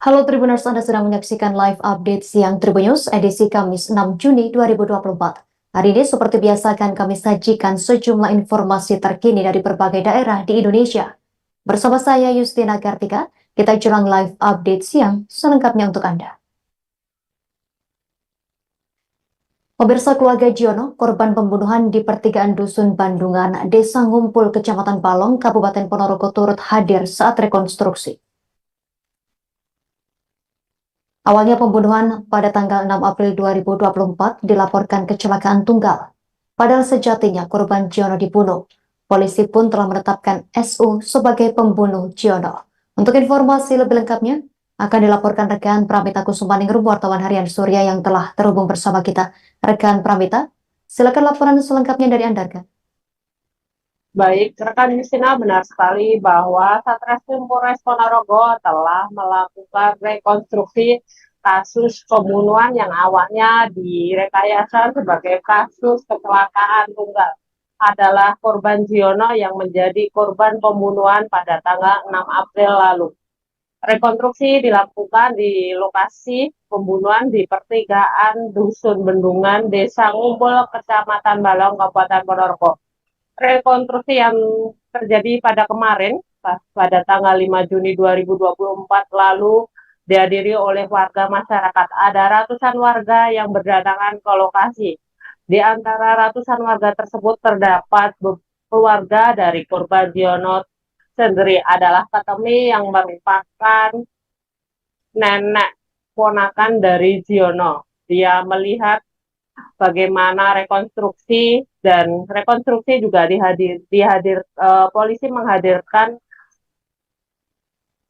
Halo Tribuners, Anda sedang menyaksikan live update siang Tribunnews edisi Kamis 6 Juni 2024. Hari ini seperti biasa akan kami sajikan sejumlah informasi terkini dari berbagai daerah di Indonesia. Bersama saya Yustina Kartika, kita jelang live update siang selengkapnya untuk Anda. Pemirsa, keluarga Jiono, korban pembunuhan di pertigaan Dusun Bandungan, Desa Ngumpul, Kecamatan Balong, Kabupaten Ponorogo turut hadir saat rekonstruksi. Awalnya pembunuhan pada tanggal 6 April 2024 dilaporkan kecelakaan tunggal. Padahal sejatinya korban Jiono dibunuh. Polisi pun telah menetapkan SU sebagai pembunuh Jiono. Untuk informasi lebih lengkapnya, akan dilaporkan rekan Pramita Kusumaningrum, wartawan harian Surya yang telah terhubung bersama kita. Rekan Pramita, silakan laporan selengkapnya dari Anda, rekan. Baik, rekan Yustina, benar sekali bahwa Satreskrim Polres Ponorogo telah melakukan rekonstruksi kasus pembunuhan yang awalnya direkayasa sebagai kasus kecelakaan tunggal. Adalah korban Jiono yang menjadi korban pembunuhan pada tanggal 6 April lalu. Rekonstruksi dilakukan di lokasi pembunuhan di pertigaan Dusun Bendungan, Desa Ngumpul, Kecamatan Balong, Kabupaten Ponorogo. Rekonstruksi yang terjadi pada kemarin, pada tanggal 5 Juni 2024 lalu, dihadiri oleh warga masyarakat. Ada ratusan warga yang berdatangan ke lokasi. Di antara ratusan warga tersebut terdapat keluarga dari korban Jiono sendiri, adalah Katemi yang merupakan nenek ponakan dari Jiono. Dia melihat bagaimana rekonstruksi, dan rekonstruksi juga polisi menghadirkan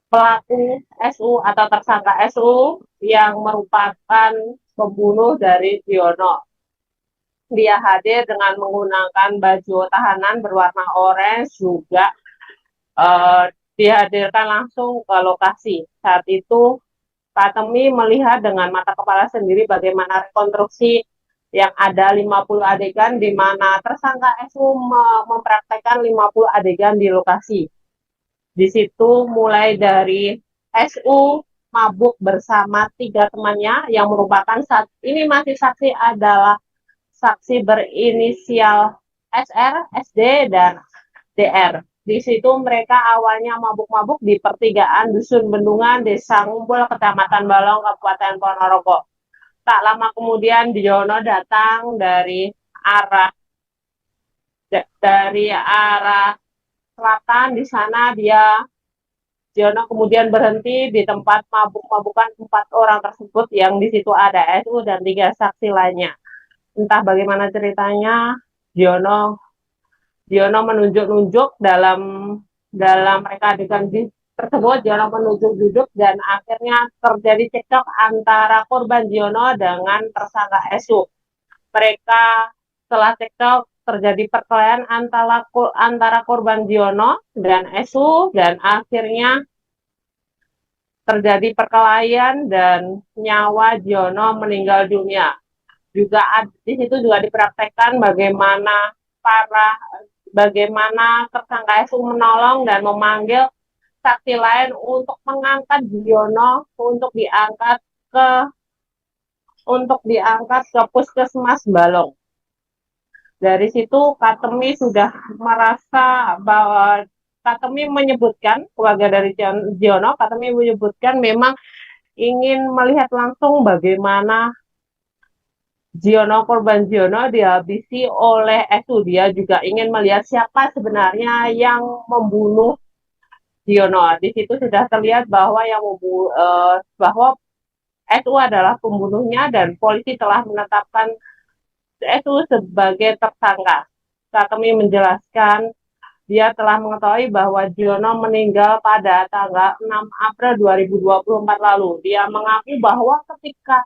pelaku SU atau tersangka SU yang merupakan pembunuh dari Jiono. Dia hadir dengan menggunakan baju tahanan berwarna orange, juga dihadirkan langsung ke lokasi. Saat itu Katemi melihat dengan mata kepala sendiri bagaimana rekonstruksi yang ada 50 adegan di mana tersangka SU mempraktekkan 50 adegan di lokasi. Di situ mulai dari SU mabuk bersama 3 temannya yang merupakan saat ini masih saksi adalah saksi berinisial SR, SD, dan DR. Di situ mereka awalnya mabuk-mabuk di pertigaan Dusun Bendungan, Desa Ngumpul, Kecamatan Balong, Kabupaten Ponorogo. Tak lama kemudian Jiono datang dari arah selatan. Di sana Jiono kemudian berhenti di tempat mabuk-mabukan 4 orang tersebut, yang di situ ada SU dan 3 saksi lainnya. Entah bagaimana ceritanya, Jiono menunjuk-nunjuk dalam mereka adegan tersebut. Jiono menunjuk-nunjuk dan akhirnya terjadi cekcok antara korban Jiono dengan tersangka SU. Mereka setelah cekcok terjadi perkelahian antara korban Jiono dan SU, dan akhirnya terjadi perkelahian dan nyawa Jiono meninggal dunia. Juga di situ juga dipraktekkan bagaimana tersangka SU menolong dan memanggil saksi lain untuk mengangkat Jiono untuk diangkat ke Puskesmas Balong. Dari situ Katemi sudah merasa bahwa Katemi menyebutkan, keluarga dari Jiono, Katemi menyebutkan memang ingin melihat langsung bagaimana korban Jiono dihabisi oleh SU. Dia juga ingin melihat siapa sebenarnya yang membunuh Jiono. Di situ sudah terlihat bahwa bahwa SU adalah pembunuhnya, dan polisi telah menetapkan SU sebagai tersangka. Katemi menjelaskan dia telah mengetahui bahwa Jiono meninggal pada tanggal 6 April 2024 lalu. Dia mengaku bahwa ketika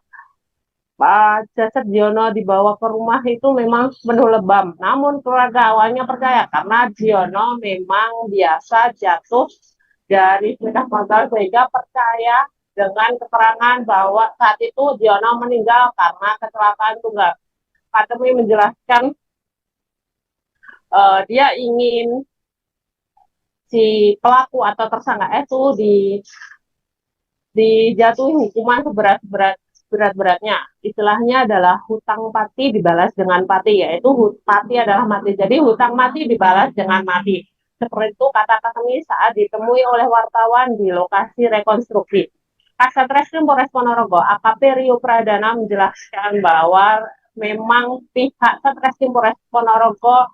jasad Jiono dibawa ke rumah itu memang penuh lebam. Namun keluarga awalnya percaya karena Jiono memang biasa jatuh dari sepeda motor sehingga percaya dengan keterangan bahwa saat itu Giono meninggal karena kecelakaan tunggal. Pak Temi menjelaskan dia ingin si pelaku atau tersangka itu dijatuhi hukuman seberat-beratnya. Istilahnya adalah hutang pati dibalas dengan pati, yaitu pati adalah mati. Jadi hutang mati dibalas dengan mati. Seperti itu kata kami saat ditemui oleh wartawan di lokasi rekonstruksi. Kasat Reskrim Polres Ponorogo, AKP Rio Pradana menjelaskan bahwa memang pihak Satreskrim Polres Ponorogo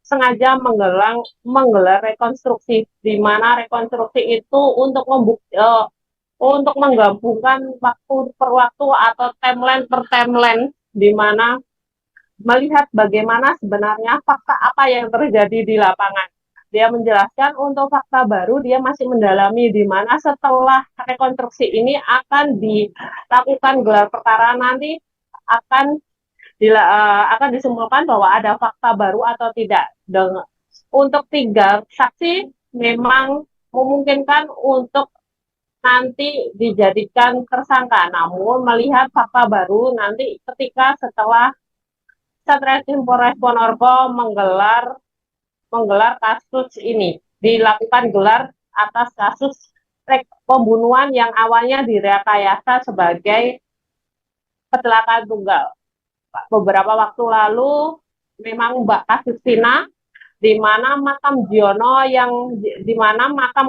sengaja menggelar rekonstruksi, di mana rekonstruksi itu untuk menggabungkan waktu per waktu atau timeline per timeline, di mana melihat bagaimana sebenarnya fakta apa yang terjadi di lapangan. Dia menjelaskan untuk fakta baru dia masih mendalami, di mana setelah rekonstruksi ini akan dilakukan gelar perkara, nanti akan disimpulkan bahwa ada fakta baru atau tidak. Untuk 3 saksi memang memungkinkan untuk nanti dijadikan tersangka, namun melihat fakta baru nanti ketika setelah Satreskrim Polres Ponorogo menggelar kasus ini, dilakukan gelar atas kasus pembunuhan yang awalnya direkayasa sebagai kecelakaan tunggal. Beberapa waktu lalu memang Mbak Kasustina, di mana makam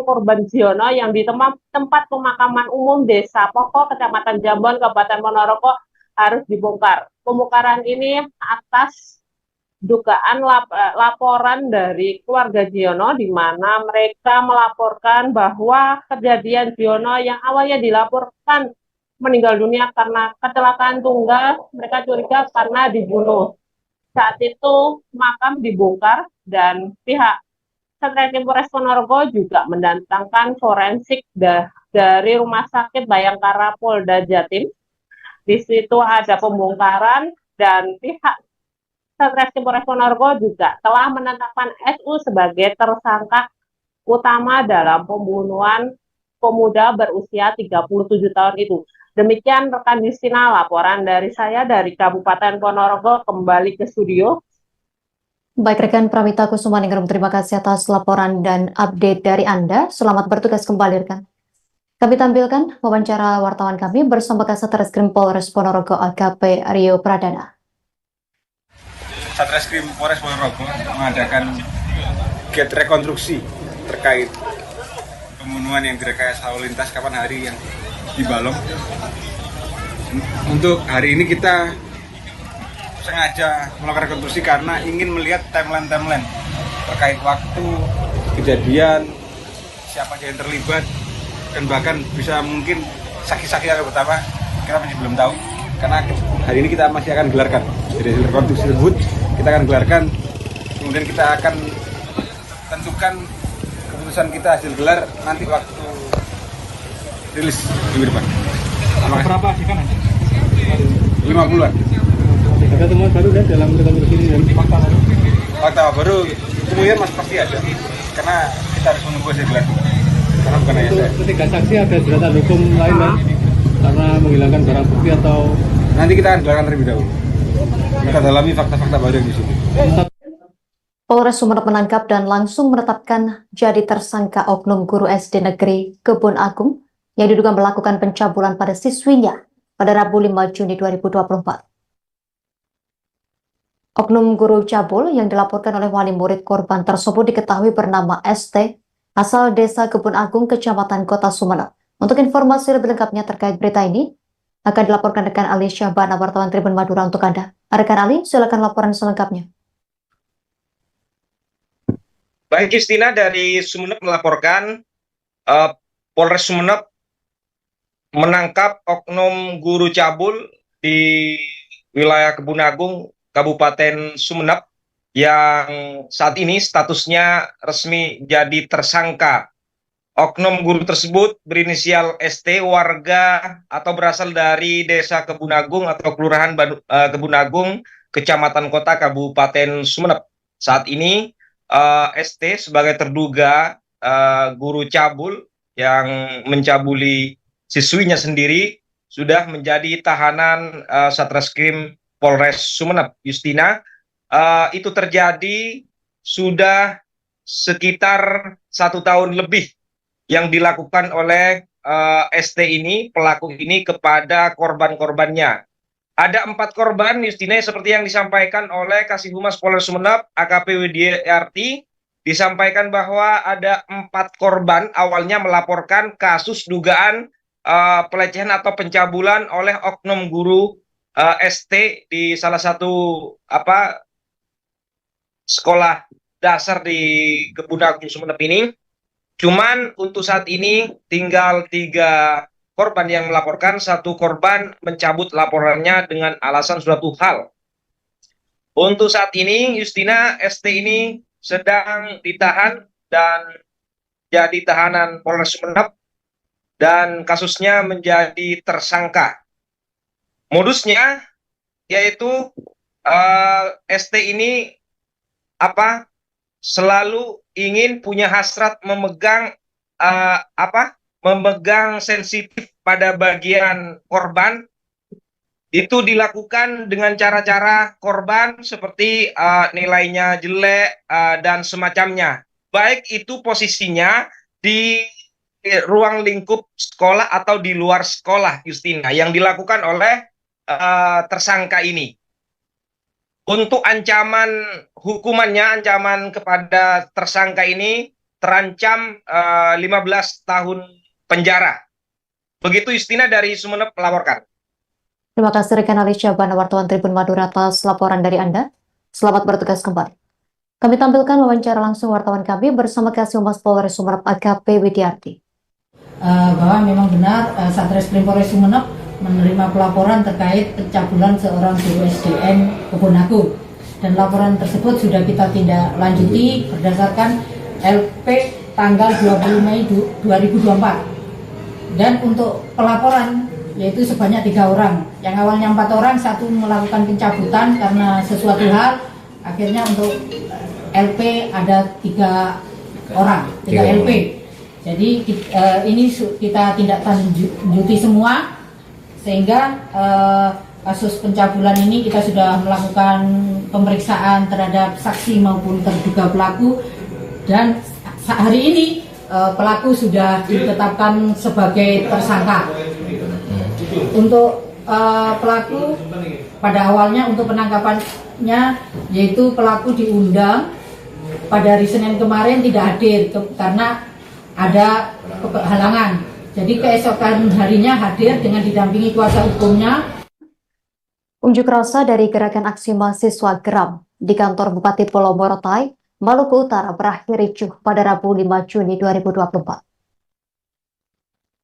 korban Giono yang di tempat pemakaman umum Desa Poko, Kecamatan Jambon, Kabupaten Ponorogo harus dibongkar. Pembongkaran ini atas dugaan laporan dari keluarga Giono, di mana mereka melaporkan bahwa kejadian Giono yang awalnya dilaporkan meninggal dunia karena kecelakaan tunggal, mereka curiga karena dibunuh. Saat itu makam dibongkar dan pihak Satreskrim Polres Ponorogo juga mendatangkan forensik dari Rumah Sakit Bayangkara Polda Jatim. Di situ ada pembongkaran dan pihak Satreskrim Polres Ponorogo juga telah menetapkan SU sebagai tersangka utama dalam pembunuhan pemuda berusia 37 tahun itu. Demikian rekan Justina, laporan dari saya dari Kabupaten Ponorogo, kembali ke studio. Baik rekan Pramita Kusumaningrum, terima kasih atas laporan dan update dari Anda. Selamat bertugas kembali rekan. Kami tampilkan wawancara wartawan kami bersama Kasat Reskrim Polres Ponorogo AKP Rio Pradana. Satreskrim Polres Ponorogo mengadakan kegiatan rekonstruksi terkait pembunuhan yang direkayasa lalu lintas kapan hari yang di Balong. Untuk hari ini kita sengaja melakukan rekonstruksi karena ingin melihat timeline terkait waktu kejadian, siapa yang terlibat, dan bahkan bisa mungkin saksi-saksi yang pertama kita masih belum tahu, karena hari ini kita masih akan gelarkan. Dari hasil rekonstruksi tersebut kita akan gelarkan, kemudian kita akan tentukan keputusan kita hasil gelar nanti waktu rilis minggu depan. Berapa sih kan? 50-an. Ada temuan baru kan dalam rekonstruksi ini dan Fakta baru kemungkinan masih pasti ada, karena kita harus menunggu hasil gelar. Karena bukan hanya saya. ketiga saksi ada jeratan hukum lain kan? Karena menghilangkan barang bukti atau Nanti kita akan gelarkan terlebih dahulu. Kita dalami fakta-fakta baru yang di sini. Polres Sumeneb menangkap dan langsung menetapkan jadi tersangka oknum guru SD Negeri Kebun Agung yang diduga melakukan pencabulan pada siswinya pada Rabu 5 Juni 2024. Oknum guru cabul yang dilaporkan oleh wali murid korban tersebut diketahui bernama ST, asal Desa Kebun Agung, Kecamatan Kota Sumeneb. Untuk informasi lebih lengkapnya terkait berita ini, akan dilaporkan rekan Ali Syahbana, wartawan Tribun Madura untuk Anda. Rekan Ali, silakan laporan selengkapnya. Baik, Justina dari Sumeneb melaporkan Polres Sumeneb menangkap oknum guru cabul di wilayah Kebun Agung, Kabupaten Sumeneb, yang saat ini statusnya resmi jadi tersangka. Oknum guru tersebut berinisial ST, warga atau berasal dari Desa Kebun Agung atau Kelurahan Kebun Agung, Kecamatan Kota, Kabupaten Sumeneb. Saat ini ST sebagai terduga guru cabul yang mencabuli siswinya sendiri sudah menjadi tahanan Satreskrim Polres Sumeneb. Justina, itu terjadi sudah sekitar 1 tahun lebih yang dilakukan oleh ST ini, pelaku ini, kepada korban-korbannya. Ada 4 korban, Justina, seperti yang disampaikan oleh Kasih Humas Polres Sumeneb, AKP Widiarti, disampaikan bahwa ada 4 korban awalnya melaporkan kasus dugaan pelecehan atau pencabulan oleh oknum guru ST di salah satu sekolah dasar di Kebun Agung Sumeneb ini. Cuman untuk saat ini tinggal 3 korban yang melaporkan, 1 korban mencabut laporannya dengan alasan suatu hal. Untuk saat ini, Justina, ST ini sedang ditahan dan jadi tahanan Polres Sumeneb dan kasusnya menjadi tersangka. Modusnya yaitu ST ini selalu ingin punya hasrat memegang memegang sensitif pada bagian korban. Itu dilakukan dengan cara-cara korban seperti nilainya jelek dan semacamnya. Baik itu posisinya di ruang lingkup sekolah atau di luar sekolah, Justina, yang dilakukan oleh tersangka ini. Untuk ancaman hukumannya, ancaman kepada tersangka ini terancam 15 tahun penjara. Begitu, Justina, dari Sumeneb melaporkan. Terima kasih rekan Alicia Bana, wartawan Tribun Madura, atas laporan dari Anda. Selamat bertugas kembali. Kami tampilkan wawancara langsung wartawan kami bersama Kasih Humas Polres Sumeneb, AKP Widiarti. Bahwa memang benar Satreskrim Polres Sumeneb menerima pelaporan terkait pencabulan seorang guru SDN Kebun Agung, dan laporan tersebut sudah kita tindak lanjuti berdasarkan LP tanggal 20 Mei 2024. Dan untuk pelaporan yaitu sebanyak 3 orang, yang awalnya 4 orang, 1 melakukan pencabutan karena sesuatu hal. Akhirnya untuk LP ada 3 orang, 3 LP. Jadi ini kita tindak lanjuti semua, sehingga kasus pencabulan ini kita sudah melakukan pemeriksaan terhadap saksi maupun terduga pelaku, dan hari ini pelaku sudah ditetapkan sebagai tersangka. Untuk pelaku pada awalnya untuk penangkapannya, yaitu pelaku diundang pada hari Senin kemarin tidak hadir karena ada halangan. Jadi keesokan harinya hadir dengan didampingi kuasa hukumnya. Unjuk rasa dari Gerakan Aksi Mahasiswa Geram di kantor Bupati Pulau Morotai, Maluku Utara berakhir ricuh pada Rabu 5 Juni 2024.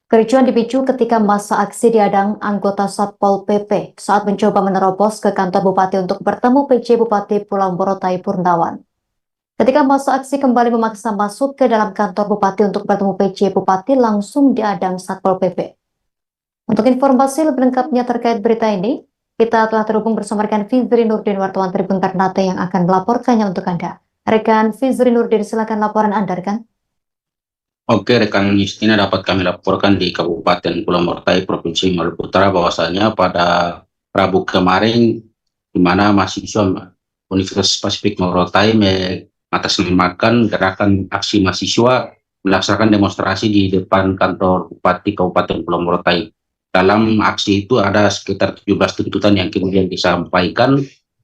Kericuhan dipicu ketika masa aksi diadang anggota Satpol PP saat mencoba menerobos ke kantor Bupati untuk bertemu PJ Bupati Pulau Morotai Purnawan. Ketika masa aksi kembali memaksa masuk ke dalam kantor Bupati untuk bertemu PJ Bupati, langsung diadang Satpol PP. Untuk informasi lebih lengkapnya terkait berita ini, kita telah terhubung bersama rekan Fizri Nurdin, wartawan Tribun Ternate, yang akan melaporkannya untuk Anda. Rekan Fizri Nurdin, silakan laporan Anda, rekan. Oke, rekan Justina, dapat kami laporkan di Kabupaten Pulau Morotai, Provinsi Maluku Utara, bahwasanya pada Rabu kemarin, di mana mahasiswa Universitas Pasifik Morotai mengatasnamakan Gerakan Aksi Mahasiswa melaksanakan demonstrasi di depan kantor Bupati Kabupaten Pulau Morotai. Dalam aksi itu ada sekitar 17 tuntutan yang kemudian disampaikan,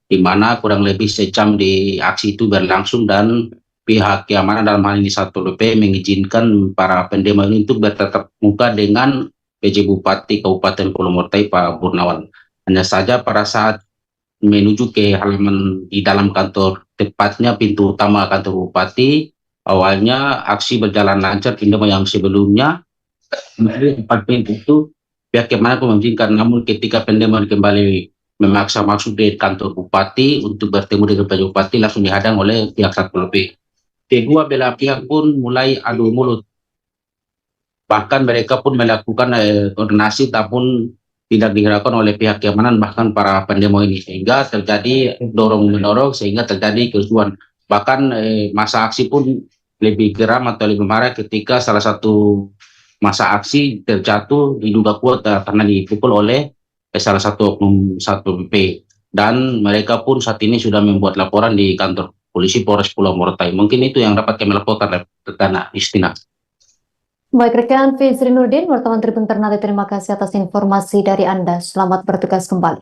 di mana kurang lebih sejam di aksi itu berlangsung, dan pihak keamanan dalam hal ini Satpol PP mengizinkan para pendemo ini untuk bertatap muka dengan PJ Bupati Kabupaten Pulau Morotai Pak Purnawan. Hanya saja pada saat menuju ke halaman di dalam kantor, tepatnya pintu utama kantor Bupati, awalnya aksi berjalan lancar. Pendemo yang sebelumnya dari 4 pintu itu pihak keamanan pun mengizinkan, namun ketika pendemo kembali memaksa masuk di kantor Bupati untuk bertemu dengan PJ Bupati, langsung dihadang oleh pihak Satpol PP. Kedua belah pihak pun mulai adu mulut. Bahkan mereka pun melakukan koordinasi, namun tidak digerakkan oleh pihak keamanan, bahkan para pendemo ini, sehingga terjadi dorong-menorong, sehingga terjadi kerusuhan. Bahkan masa aksi pun lebih geram atau lebih marah ketika salah satu masa aksi terjatuh diduga kuat karena dipukul oleh salah satu oknum Satpol PP, dan mereka pun saat ini sudah membuat laporan di kantor polisi Polres Pulau Morotai. Mungkin itu yang dapat kami laporkan rekan Istina. Baik rekan Fizri Nurdin, wartawan Tribun Ternate, terima kasih atas informasi dari Anda. Selamat bertugas kembali.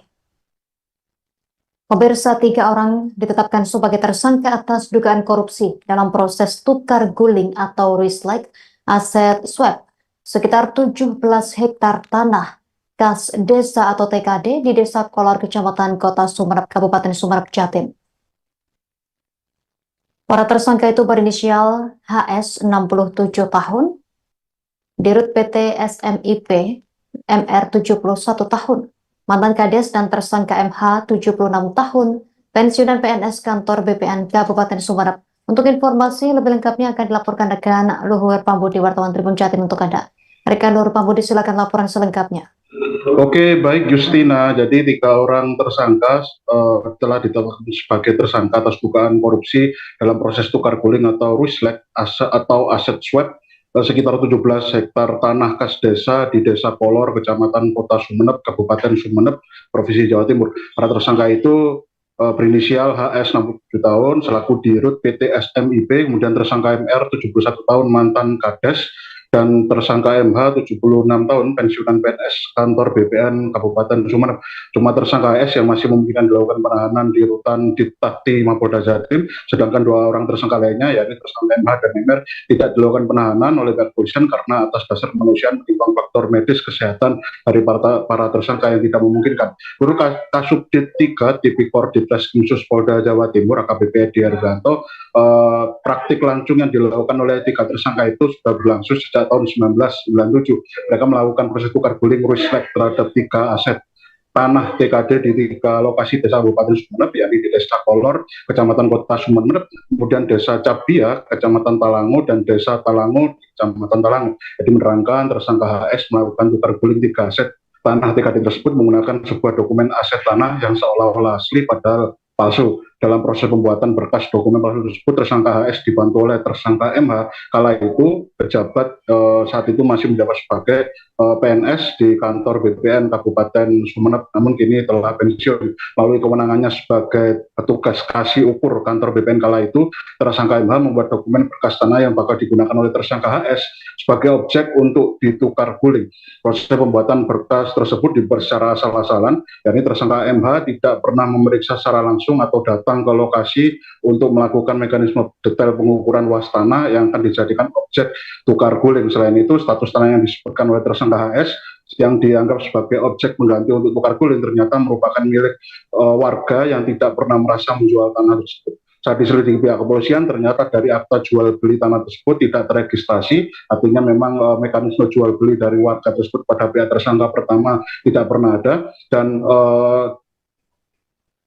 Pemirsa, 3 orang ditetapkan sebagai tersangka atas dugaan korupsi dalam proses tukar guling atau reslike aset swap sekitar 17 hektar tanah kas desa atau TKD di Desa Kolor, Kecamatan Kota Sumeneb, Kabupaten Sumeneb, Jatim. Para tersangka itu berinisial HS 67 tahun, Dirut PT SMIP MR 71 tahun, mantan Kades, dan tersangka MH 76 tahun, pensiunan PNS kantor BPN Kabupaten Sumeneb. Untuk informasi lebih lengkapnya akan dilaporkan rekan Luhur Pambudi, wartawan Tribun Jatim untuk Anda. Rekan Luhur Pambudi, silakan laporan selengkapnya. Oke, baik Justina. Jadi 3 orang tersangka telah ditetapkan sebagai tersangka atas dugaan korupsi dalam proses tukar guling atau reslike atau aset swap sekitar 17 hektar tanah kas desa di Desa Kolor, Kecamatan Kota Sumeneb, Kabupaten Sumeneb, Provinsi Jawa Timur. Para tersangka itu berinisial HS 67 tahun selaku Dirut PT SMIP, kemudian tersangka MR 71 tahun mantan Kades, dan tersangka MH 76 tahun pensiunan PNS kantor BPN Kabupaten Sumeneb. Cuma tersangka S yang masih memungkinkan dilakukan penahanan di rutan Dittakti Mapolda Jatim, sedangkan 2 orang tersangka lainnya yakni tersangka MH dan MR tidak dilakukan penahanan oleh pihak kepolisian karena atas dasar kemanusiaan menimbang faktor medis kesehatan dari para tersangka yang tidak memungkinkan. Guru Kasubdit 3 Tipikor Ditreskrimsus Polda Jawa Timur AKBP Edi Harganto, praktik lancung yang dilakukan oleh 3 tersangka itu sudah berlangsung sejak tahun 1997. Mereka melakukan proses tukar guling reslike terhadap 3 aset tanah TKD di 3 lokasi desa Kabupaten Sumeneb, yakni di Desa Kolor, Kecamatan Kota Sumeneb, kemudian Desa Cabia, Kecamatan Talango, dan Desa Talango, Kecamatan Talango. Jadi menerangkan tersangka HS melakukan tukar guling 3 aset tanah TKD tersebut menggunakan sebuah dokumen aset tanah yang seolah-olah asli padahal palsu. Dalam proses pembuatan berkas dokumen palsu tersebut, tersangka HS dibantu oleh tersangka MH, kala itu pejabat saat itu masih menjabat sebagai PNS di kantor BPN Kabupaten Sumeneb, namun kini telah pensiun. Melalui kewenangannya sebagai petugas kasih ukur kantor BPN kala itu, tersangka MH membuat dokumen berkas tanah yang bakal digunakan oleh tersangka HS sebagai objek untuk ditukar guling. Proses pembuatan berkas tersebut dibuat secara asal-asalan, yakni tersangka MH tidak pernah memeriksa secara langsung atau datang ke lokasi untuk melakukan mekanisme detail pengukuran luas tanah yang akan dijadikan objek tukar guling. Selain itu, status tanah yang disebutkan oleh tersangka HS yang dianggap sebagai objek pengganti untuk tukar guling ternyata merupakan milik warga yang tidak pernah merasa menjual tanah tersebut. Saat diselidiki pihak kepolisian, ternyata dari akta jual beli tanah tersebut tidak terregistrasi, artinya memang mekanisme jual beli dari warga tersebut pada pihak tersangka pertama tidak pernah ada, dan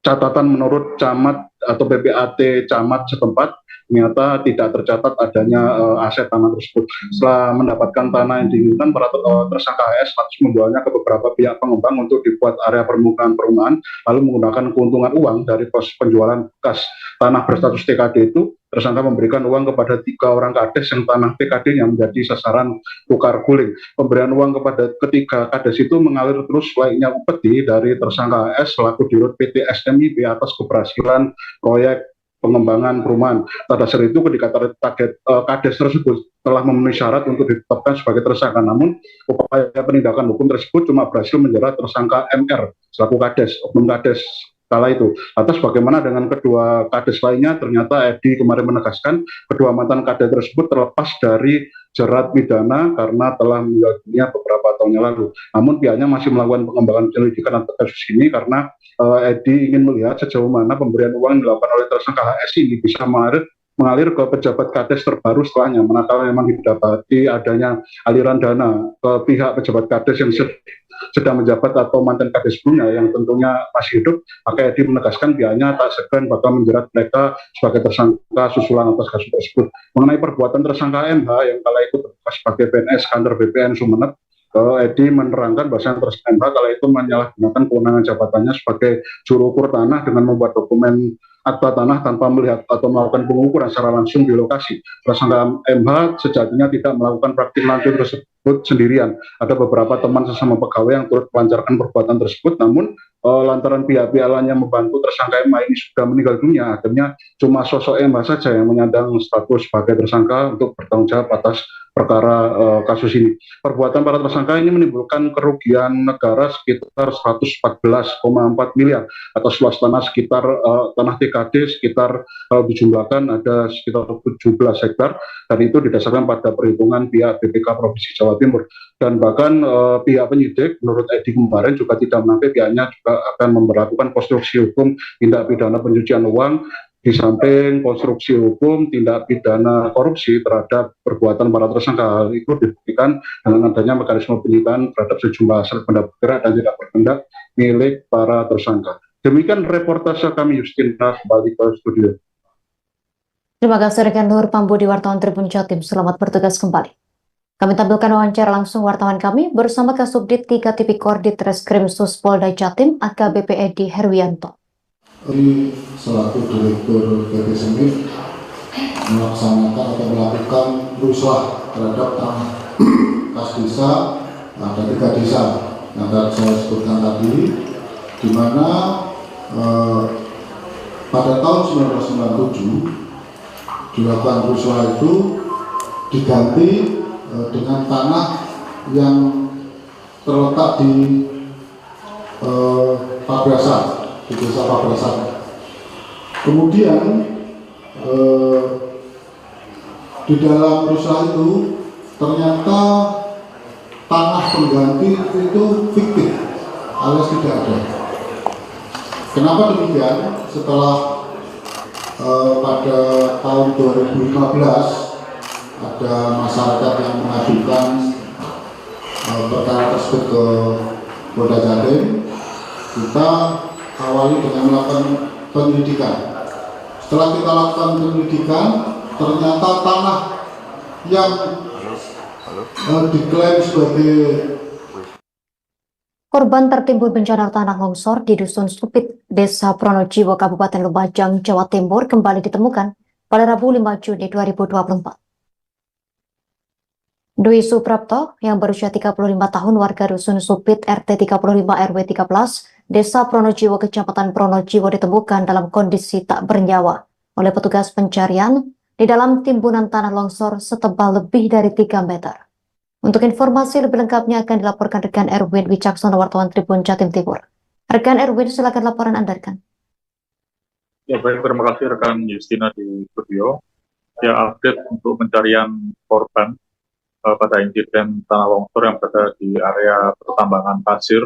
catatan menurut camat atau PPAT camat setempat ternyata tidak tercatat adanya aset tanah tersebut. Setelah mendapatkan tanah yang diinginkan, para tersangka AS langsung menjualnya ke beberapa pihak pengembang untuk dibuat area permukaan perumahan, lalu menggunakan keuntungan uang dari proses penjualan bekas tanah berstatus TKD itu. Tersangka memberikan uang kepada 3 orang kades yang tanah TKD yang menjadi sasaran tukar guling. Pemberian uang kepada ketiga kades itu mengalir terus layaknya upeti dari tersangka AS selaku Dirut PT SMIP atas keberhasilan proyek pengembangan perumahan. Pada saat itu ketika kades tersebut telah memenuhi syarat untuk ditetapkan sebagai tersangka, namun upaya penindakan hukum tersebut cuma berhasil menjerat tersangka MR selaku kades, oknum kades kala itu. Atas bagaimana dengan kedua kades lainnya, ternyata Edi kemarin menegaskan kedua mantan kades tersebut terlepas dari jerat pidana karena telah meninggal dunia beberapa tahun yang lalu. Namun pihaknya masih melakukan pengembangan penyelidikan atas kasus ini karena Edi ingin melihat sejauh mana pemberian uang yang dilakukan oleh tersangka HS ini bisa mengalir ke pejabat kades terbaru setelahnya, manakala memang didapati adanya aliran dana ke pihak pejabat kades yang sedang menjabat atau mantan kades sebelumnya yang tentunya masih hidup, maka Edi menegaskan pihaknya tak segan bakal menjerat mereka sebagai tersangka susulan atas kasus tersebut. Mengenai perbuatan tersangka MH yang kala itu bertugas sebagai PNS kantor BPN Sumeneb, Edi menerangkan bahwa tersangka MH kala itu menyalahgunakan kewenangan jabatannya sebagai juru ukur tanah dengan membuat dokumen akta tanah tanpa melihat atau melakukan pengukuran secara langsung di lokasi. Tersangka MH sejatinya tidak melakukan praktik lancur tersebut sendirian. Ada beberapa teman sesama pegawai yang turut melancarkan perbuatan tersebut, namun lantaran pihak-pihak lain yang membantu tersangka MH ini sudah meninggal dunia, akhirnya cuma sosok MH saja yang menyandang status sebagai tersangka untuk bertanggung jawab atas perkara kasus ini. Perbuatan para tersangka ini menimbulkan kerugian negara sekitar 114,4 miliar atau luas tanah sekitar tanah TKD sekitar kalau dijumlahkan ada sekitar 17 hektar, dan itu didasarkan pada perhitungan pihak BPK Provinsi Jawa Timur. Dan bahkan pihak penyidik menurut Edi kemarin juga tidak menampik pihaknya juga akan memperlakukan konstruksi hukum tindak pidana pencucian uang di samping konstruksi hukum tindak pidana korupsi terhadap perbuatan para tersangka. Hal itu dibuktikan dengan adanya mekanisme penyitaan terhadap sejumlah aset benda bergerak dan tidak berkendak milik para tersangka. Demikian reportase kami, Justina, kembali ke studio. Terima kasih rekan Nur Pambudi, wartawan Tribun Jatim. Selamat bertugas kembali. Kami tampilkan wawancara langsung wartawan kami bersama Kasubdit 3 Tipikor di Treskrim Suspolda Jatim, AKBP Edi Herwianto. Selaku Direktur PT Semit melaksanakan atau melakukan ruslah terhadap tanah kas desa. Ada 3 desa yang saya sebutkan tadi, di mana pada tahun 1997 dilakukan ruslah itu diganti dengan tanah yang terletak di Pabrasan, di desa Pabrasan. Kemudian di dalam ruslah itu ternyata tanah pengganti itu fiktif alias tidak ada. Kenapa demikian? Setelah pada tahun 2015 ada masyarakat yang mengajukan perkara tersebut ke Polda Jatim, kita awali dengan melakukan penyelidikan. Setelah kita lakukan penyelidikan, ternyata tanah yang diklaim sebagai Korban tertimbun bencana tanah longsor di Dusun Supit, Desa Pronojiwo, Kabupaten Lumajang, Jawa Timur kembali ditemukan pada Rabu 5 Juni 2024. Dwi Suprapto yang berusia 35 tahun warga Dusun Supit RT 35 RW 13 Desa Pronojiwo Kecamatan Pronojiwo ditemukan dalam kondisi tak bernyawa oleh petugas pencarian di dalam timbunan tanah longsor setebal lebih dari 3 meter. Untuk informasi lebih lengkapnya akan dilaporkan rekan Erwin Wicaksono, wartawan Tribun Jatim Timur. Rekan Erwin, silakan laporan Anda, rekan. Ya baik, terima kasih rekan Justina di studio. Ya, update untuk pencarian korban pada insiden tanah longsor yang berada di area pertambangan pasir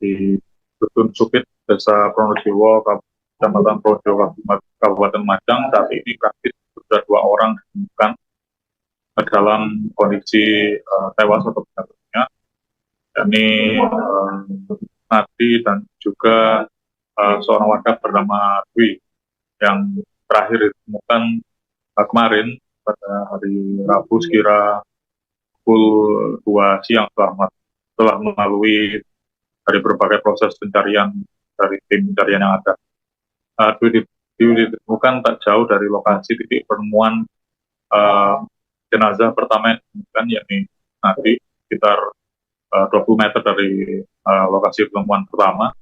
di Dusun Supit, Desa Pronojiwo, Kecamatan Pronojiwo, Kabupaten Lumajang. Saat ini praktis sudah 2 orang ditemukan dalam kondisi tewas atau meninggal dunia, yakni Nadi dan juga seorang warga bernama Dwi yang terakhir ditemukan kemarin pada hari Rabu sekira pukul 2 siang setelah melalui dari berbagai proses pencarian dari tim pencarian yang ada. Dwi ditemukan tak jauh dari lokasi titik penemuan jenazah pertama yang ditemukan, yakni Nadi, sekitar 20 meter dari lokasi penemuan pertama,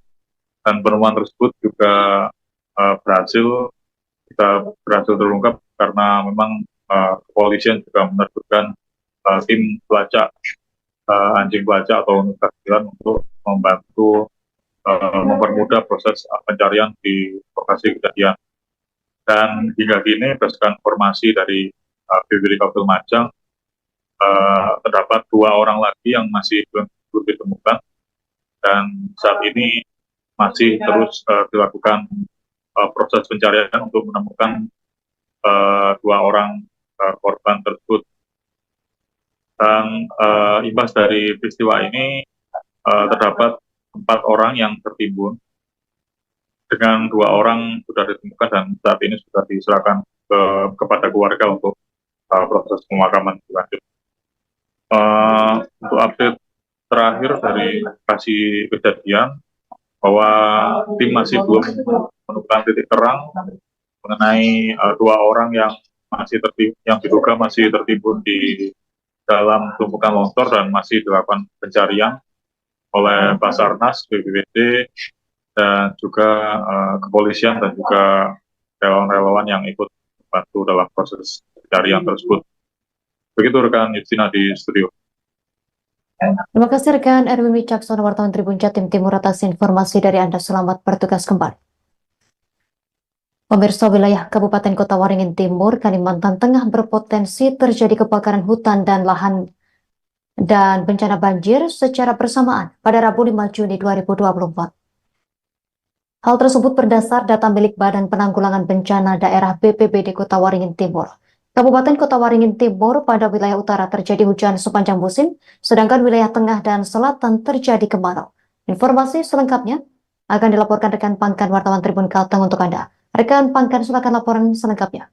dan penemuan tersebut juga berhasil terungkap karena memang kepolisian juga menerbitkan tim pelacak anjing pelacak atau unit keadilan untuk membantu mempermudah proses pencarian di lokasi kejadian. Dan hingga kini berdasarkan informasi dari BPD Kabupaten Lumajang, terdapat 2 orang lagi yang masih belum ditemukan, dan saat ini masih terus dilakukan proses pencarian untuk menemukan 2 orang korban tersebut. Dan imbas dari peristiwa ini terdapat 4 orang yang tertimbun, dengan 2 orang sudah ditemukan dan saat ini sudah diserahkan kepada keluarga untuk proses pemakaman lanjut. Untuk update terakhir dari lokasi kejadian, bahwa tim masih belum menemukan titik terang mengenai dua orang yang yang diduga masih tertimbun di dalam tumpukan longsor dan masih dilakukan pencarian oleh Basarnas, BPBD, dan juga kepolisian dan juga relawan-relawan yang ikut membantu dalam proses pencarian tersebut. Begitu rekan Justina di studio. Terima kasih rekan Erwin Wicaksono, wartawan Tribun Jatim Timur atas informasi dari Anda. Selamat bertugas kembali. Pemirsa, wilayah Kabupaten Kota Waringin Timur, Kalimantan Tengah berpotensi terjadi kebakaran hutan dan lahan dan bencana banjir secara bersamaan pada Rabu 5 Juni 2024. Hal tersebut berdasar data milik Badan Penanggulangan Bencana Daerah BPBD Kota Waringin Timur. Kabupaten Kota Waringin Timur pada wilayah utara terjadi hujan sepanjang musim, sedangkan wilayah tengah dan selatan terjadi kemarau. Informasi selengkapnya akan dilaporkan rekan Pangkan wartawan Tribun Kalteng untuk Anda. Rekan Pangkan, silakan laporan selengkapnya.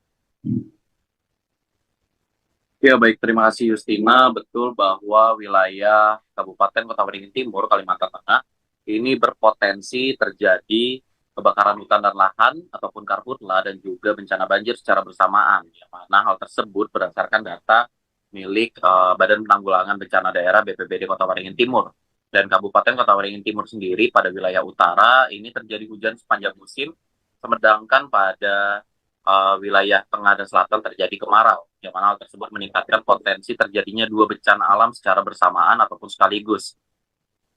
Ya baik, terima kasih Justina. Betul bahwa wilayah Kabupaten Kota Waringin Timur, Kalimantan Tengah, ini berpotensi terjadi kebakaran hutan dan lahan ataupun karhutla dan juga bencana banjir secara bersamaan. Yang mana hal tersebut berdasarkan data milik Badan Penanggulangan Bencana Daerah BPBD Kota Waringin Timur. Dan Kabupaten Kota Waringin Timur sendiri pada wilayah utara ini terjadi hujan sepanjang musim, sedangkan pada wilayah tengah dan selatan terjadi kemarau, yang mana hal tersebut meningkatkan potensi terjadinya dua bencana alam secara bersamaan ataupun sekaligus.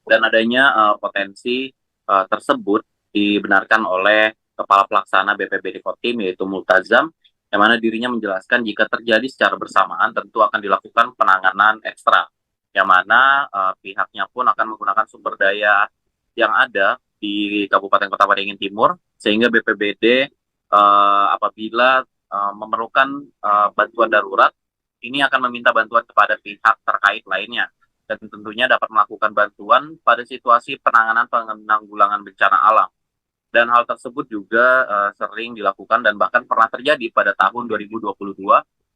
Dan adanya potensi tersebut dibenarkan oleh Kepala Pelaksana BPBD Kotim, yaitu Multazam, yang mana dirinya menjelaskan jika terjadi secara bersamaan tentu akan dilakukan penanganan ekstra, yang mana pihaknya pun akan menggunakan sumber daya yang ada di Kabupaten Kota Waringin Timur, sehingga BPBD apabila memerlukan bantuan darurat, ini akan meminta bantuan kepada pihak terkait lainnya, dan tentunya dapat melakukan bantuan pada situasi penanggulangan bencana alam. Dan hal tersebut juga sering dilakukan dan bahkan pernah terjadi pada tahun 2022,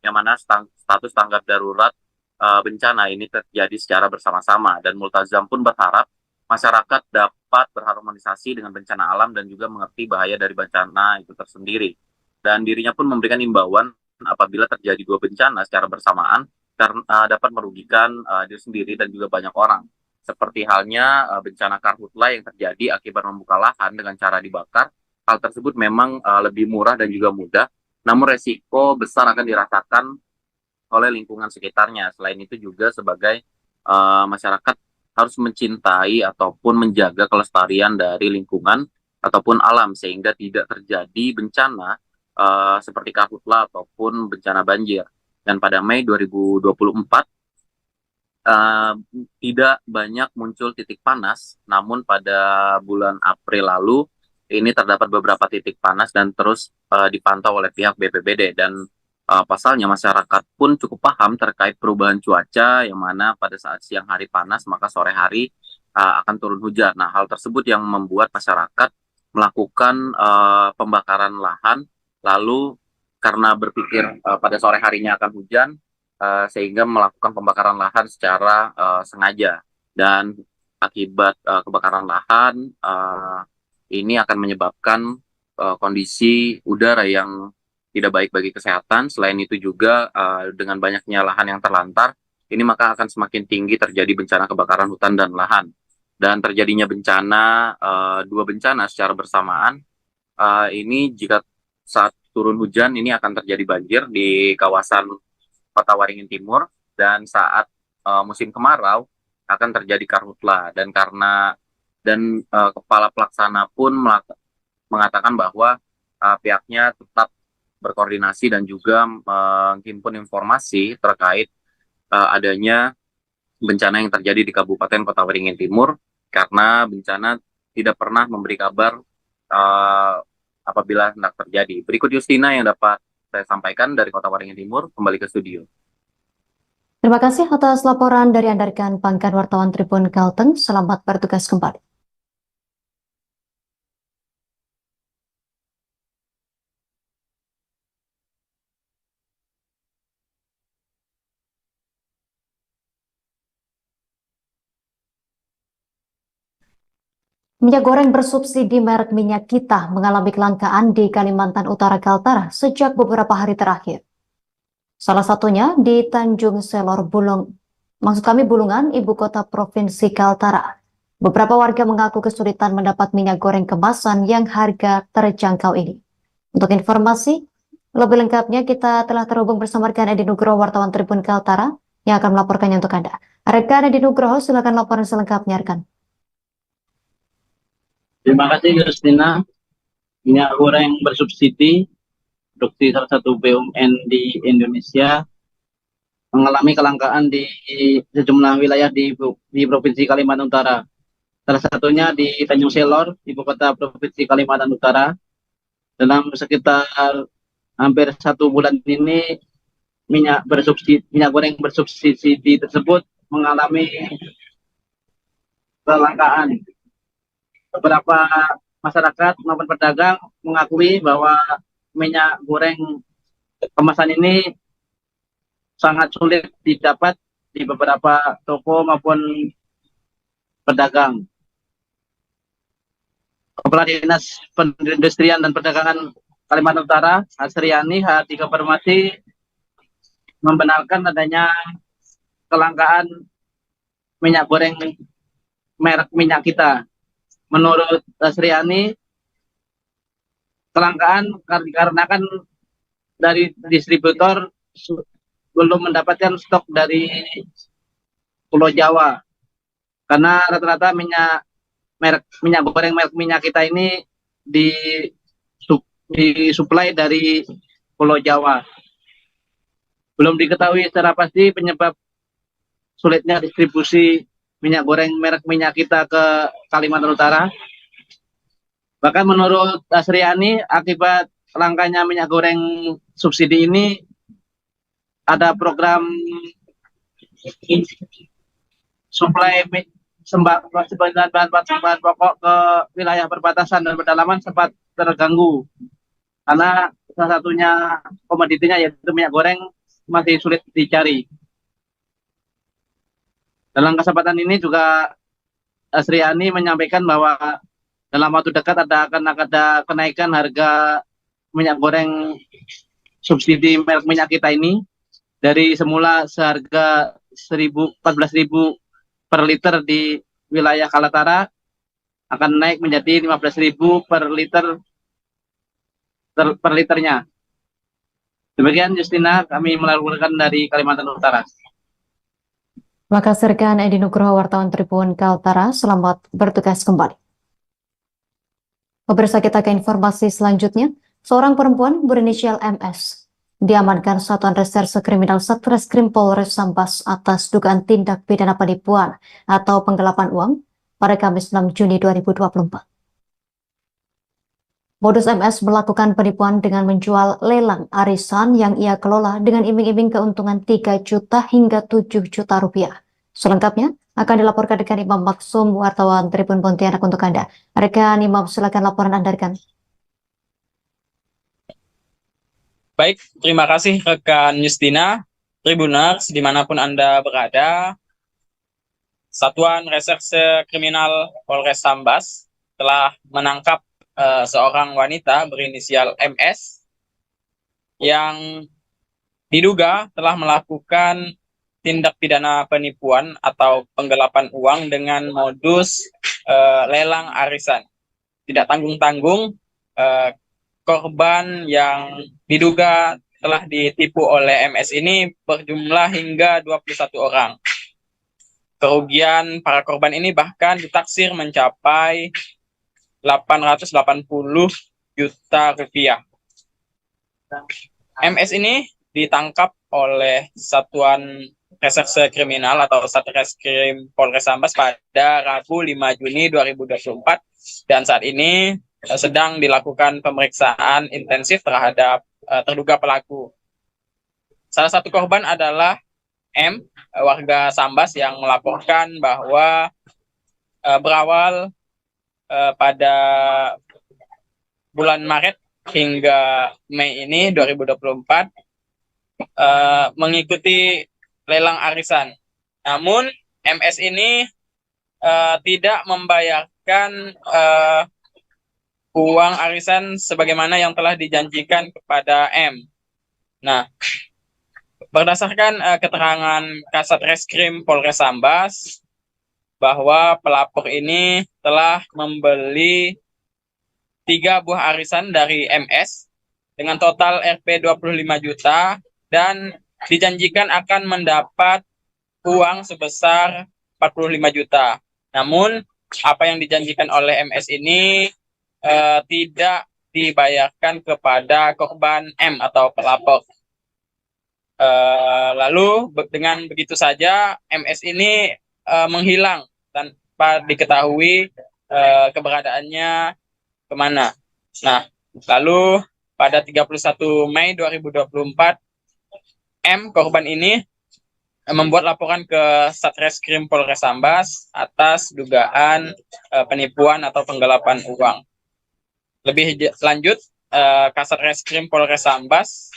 yang mana status tanggap darurat bencana ini terjadi secara bersama-sama. Dan Multazam pun berharap masyarakat dapat berharmonisasi dengan bencana alam dan juga mengerti bahaya dari bencana itu tersendiri. Dan dirinya pun memberikan imbauan apabila terjadi dua bencana secara bersamaan karena dapat merugikan diri sendiri dan juga banyak orang. Seperti halnya bencana karhutla yang terjadi akibat membuka lahan dengan cara dibakar. Hal tersebut memang lebih murah dan juga mudah, namun resiko besar akan dirasakan oleh lingkungan sekitarnya. Selain itu juga sebagai masyarakat harus mencintai ataupun menjaga kelestarian dari lingkungan ataupun alam sehingga tidak terjadi bencana seperti karhutla ataupun bencana banjir. Dan pada Mei 2024 tidak banyak muncul titik panas, namun pada bulan April lalu ini terdapat beberapa titik panas dan terus dipantau oleh pihak BPBD. Dan pasalnya masyarakat pun cukup paham terkait perubahan cuaca, yang mana pada saat siang hari panas maka sore hari akan turun hujan. Nah, hal tersebut yang membuat masyarakat melakukan pembakaran lahan, lalu karena berpikir pada sore harinya akan hujan, sehingga melakukan pembakaran lahan secara sengaja. Dan akibat kebakaran lahan ini akan menyebabkan kondisi udara yang tidak baik bagi kesehatan. Selain itu juga dengan banyaknya lahan yang terlantar, ini maka akan semakin tinggi terjadi bencana kebakaran hutan dan lahan. Dan terjadinya bencana, dua bencana secara bersamaan, ini jika saat turun hujan ini akan terjadi banjir di kawasan Kota Waringin Timur, dan saat musim kemarau akan terjadi karhutla. Dan Kepala Pelaksana pun mengatakan bahwa pihaknya tetap berkoordinasi dan juga menghimpun informasi terkait adanya bencana yang terjadi di Kabupaten Kota Waringin Timur, karena bencana tidak pernah memberi kabar apabila hendak terjadi. Berikut Justina yang dapat saya sampaikan dari Kota Waringin Timur. Kembali ke studio. Terima kasih atas laporan dari Anda rekan Pangkan wartawan Tribun Kalteng. Selamat bertugas kembali. Minyak goreng bersubsidi merek Minyak Kita mengalami kelangkaan di Kalimantan Utara Kaltara sejak beberapa hari terakhir. Salah satunya di Tanjung Selor Bulungan, ibu kota Provinsi Kaltara. Beberapa warga mengaku kesulitan mendapat minyak goreng kemasan yang harga terjangkau ini. Untuk informasi lebih lengkapnya kita telah terhubung bersama rekan Edi Nugroho, wartawan Tribun Kaltara, yang akan melaporkannya untuk Anda. Rekan Edi Nugroho, silakan laporan selengkapnya, rekan. Terima kasih, Justina. Minyak goreng bersubsidi, produksi salah satu BUMN di Indonesia, mengalami kelangkaan di sejumlah wilayah di Provinsi Kalimantan Utara. Salah satunya di Tanjung Selor, ibu kota Provinsi Kalimantan Utara. Dalam sekitar hampir 1 bulan ini, minyak goreng bersubsidi tersebut mengalami kelangkaan. Beberapa masyarakat maupun pedagang mengakui bahwa minyak goreng kemasan ini sangat sulit didapat di beberapa toko maupun pedagang. Kepala Dinas Perindustrian dan Perdagangan Kalimantan Utara, Hasriani Hadi Kepermati, membenarkan adanya kelangkaan minyak goreng merek Minyak Kita. Menurut Hasriani, kelangkaan karena kan dari distributor belum mendapatkan stok dari Pulau Jawa, karena rata-rata minyak goreng merek Minyak Kita ini disuplai dari Pulau Jawa. Belum diketahui secara pasti penyebab sulitnya distribusi minyak goreng merek Minyak Kita ke Kalimantan Utara. Bahkan menurut Asriani, akibat langkanya minyak goreng subsidi ini, ada program suplai bahan pokok ke wilayah perbatasan dan pedalaman sempat terganggu. Karena salah satunya komoditinya yaitu minyak goreng masih sulit dicari. Dalam kesempatan ini juga Asriani menyampaikan bahwa dalam waktu dekat akan ada kenaikan harga minyak goreng subsidi merek Minyak Kita ini dari semula seharga 14.000 per liter di wilayah Kaltara akan naik menjadi 15.000 per liternya. Demikian Justina, kami melaporkan dari Kalimantan Utara. Terima kasih rekan Edi Nugroho, wartawan Tribun Kaltara. Selamat bertugas kembali. Pemirsa, kita ke informasi selanjutnya. Seorang perempuan berinisial MS diamankan Satuan Reserse Kriminal Satreskrim Polres Sambas atas dugaan tindak pidana penipuan atau penggelapan uang pada Kamis 6 Juni 2024. Modus MS melakukan penipuan dengan menjual lelang arisan yang ia kelola dengan iming-iming keuntungan 3 juta hingga 7 juta rupiah. Selengkapnya akan dilaporkan rekan Imam Maksum, wartawan Tribun Pontianak untuk Anda. Rekan Imam, silakan laporan Anda, rekan. Baik, terima kasih rekan Justina. Tribuners, dimanapun Anda berada, Satuan Reserse Kriminal Polres Sambas telah menangkap seorang wanita berinisial MS yang diduga telah melakukan tindak pidana penipuan atau penggelapan uang dengan modus lelang arisan. Tidak tanggung-tanggung, korban yang diduga telah ditipu oleh MS ini berjumlah hingga 21 orang. Kerugian para korban ini bahkan ditaksir mencapai 880 juta rupiah. MS ini ditangkap oleh Satuan Reserse Kriminal atau Satreskrim Polres Sambas pada Rabu 5 Juni 2024 dan saat ini sedang dilakukan pemeriksaan intensif terhadap terduga pelaku. Salah satu korban adalah M, warga Sambas, yang melaporkan bahwa berawal pada bulan Maret hingga Mei ini 2024 mengikuti lelang arisan. Namun MS ini tidak membayar mendapatkan uang arisan sebagaimana yang telah dijanjikan kepada M. Nah, berdasarkan keterangan Kasat Reskrim Polres Sambas, bahwa pelapor ini telah membeli 3 buah arisan dari MS dengan total Rp 25 juta dan dijanjikan akan mendapat uang sebesar 45 juta. Namun, apa yang dijanjikan oleh MS ini tidak dibayarkan kepada korban M atau pelapor. Lalu dengan begitu saja MS ini menghilang tanpa diketahui keberadaannya kemana. Nah, lalu pada 31 Mei 2024, M, korban ini, membuat laporan ke Satreskrim Polres Sambas atas dugaan penipuan atau penggelapan uang. Lebih lanjut, Kasat Reskrim Polres Sambas,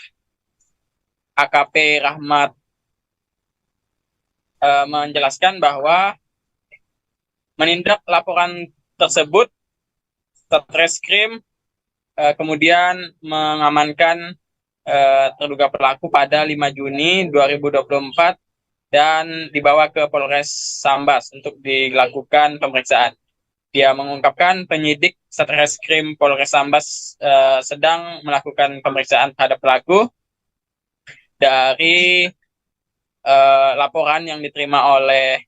AKP Rahmat, menjelaskan bahwa menindak laporan tersebut, Satreskrim kemudian mengamankan terduga pelaku pada 5 Juni 2024 dan dibawa ke Polres Sambas untuk dilakukan pemeriksaan. Dia mengungkapkan penyidik Satreskrim Polres Sambas sedang melakukan pemeriksaan terhadap pelaku dari laporan yang diterima oleh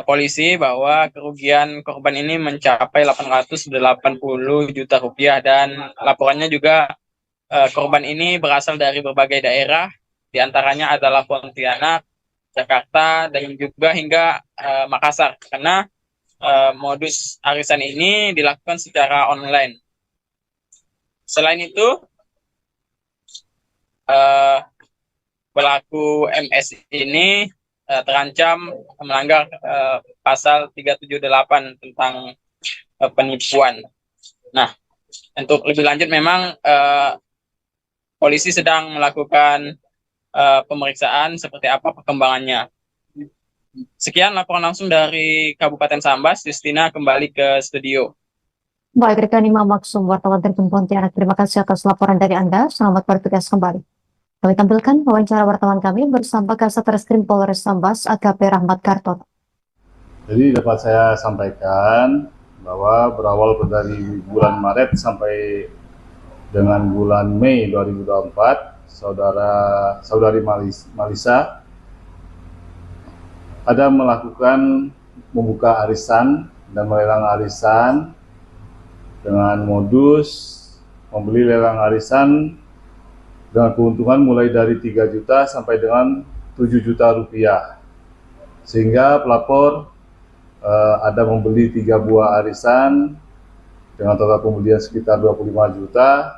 polisi bahwa kerugian korban ini mencapai 880 juta rupiah dan laporannya juga korban ini berasal dari berbagai daerah, diantaranya adalah Pontianak, Jakarta, dan juga hingga Makassar, karena modus arisan ini dilakukan secara online. Selain itu, pelaku MS ini terancam melanggar pasal 378 tentang penipuan. Nah, untuk lebih lanjut memang polisi sedang melakukan pemeriksaan seperti apa perkembangannya. Sekian laporan langsung dari Kabupaten Sambas. Justina kembali ke studio. Baik, rekan Imam Maksum, wartawan Tribun Pontianak, terima kasih atas laporan dari Anda. Selamat bertugas kembali. Kami tampilkan wawancara wartawan kami bersama Kasat Reskrim Polres Sambas, AKP Rahmat Kartono. Jadi dapat saya sampaikan bahwa berawal dari bulan Maret sampai dengan bulan Mei 2024, saudari Malisa ada melakukan membuka arisan dan melelang arisan dengan modus membeli lelang arisan dengan keuntungan mulai dari 3 juta sampai dengan 7 juta rupiah. Sehingga pelapor ada membeli 3 buah arisan dengan total pembelian sekitar 25 juta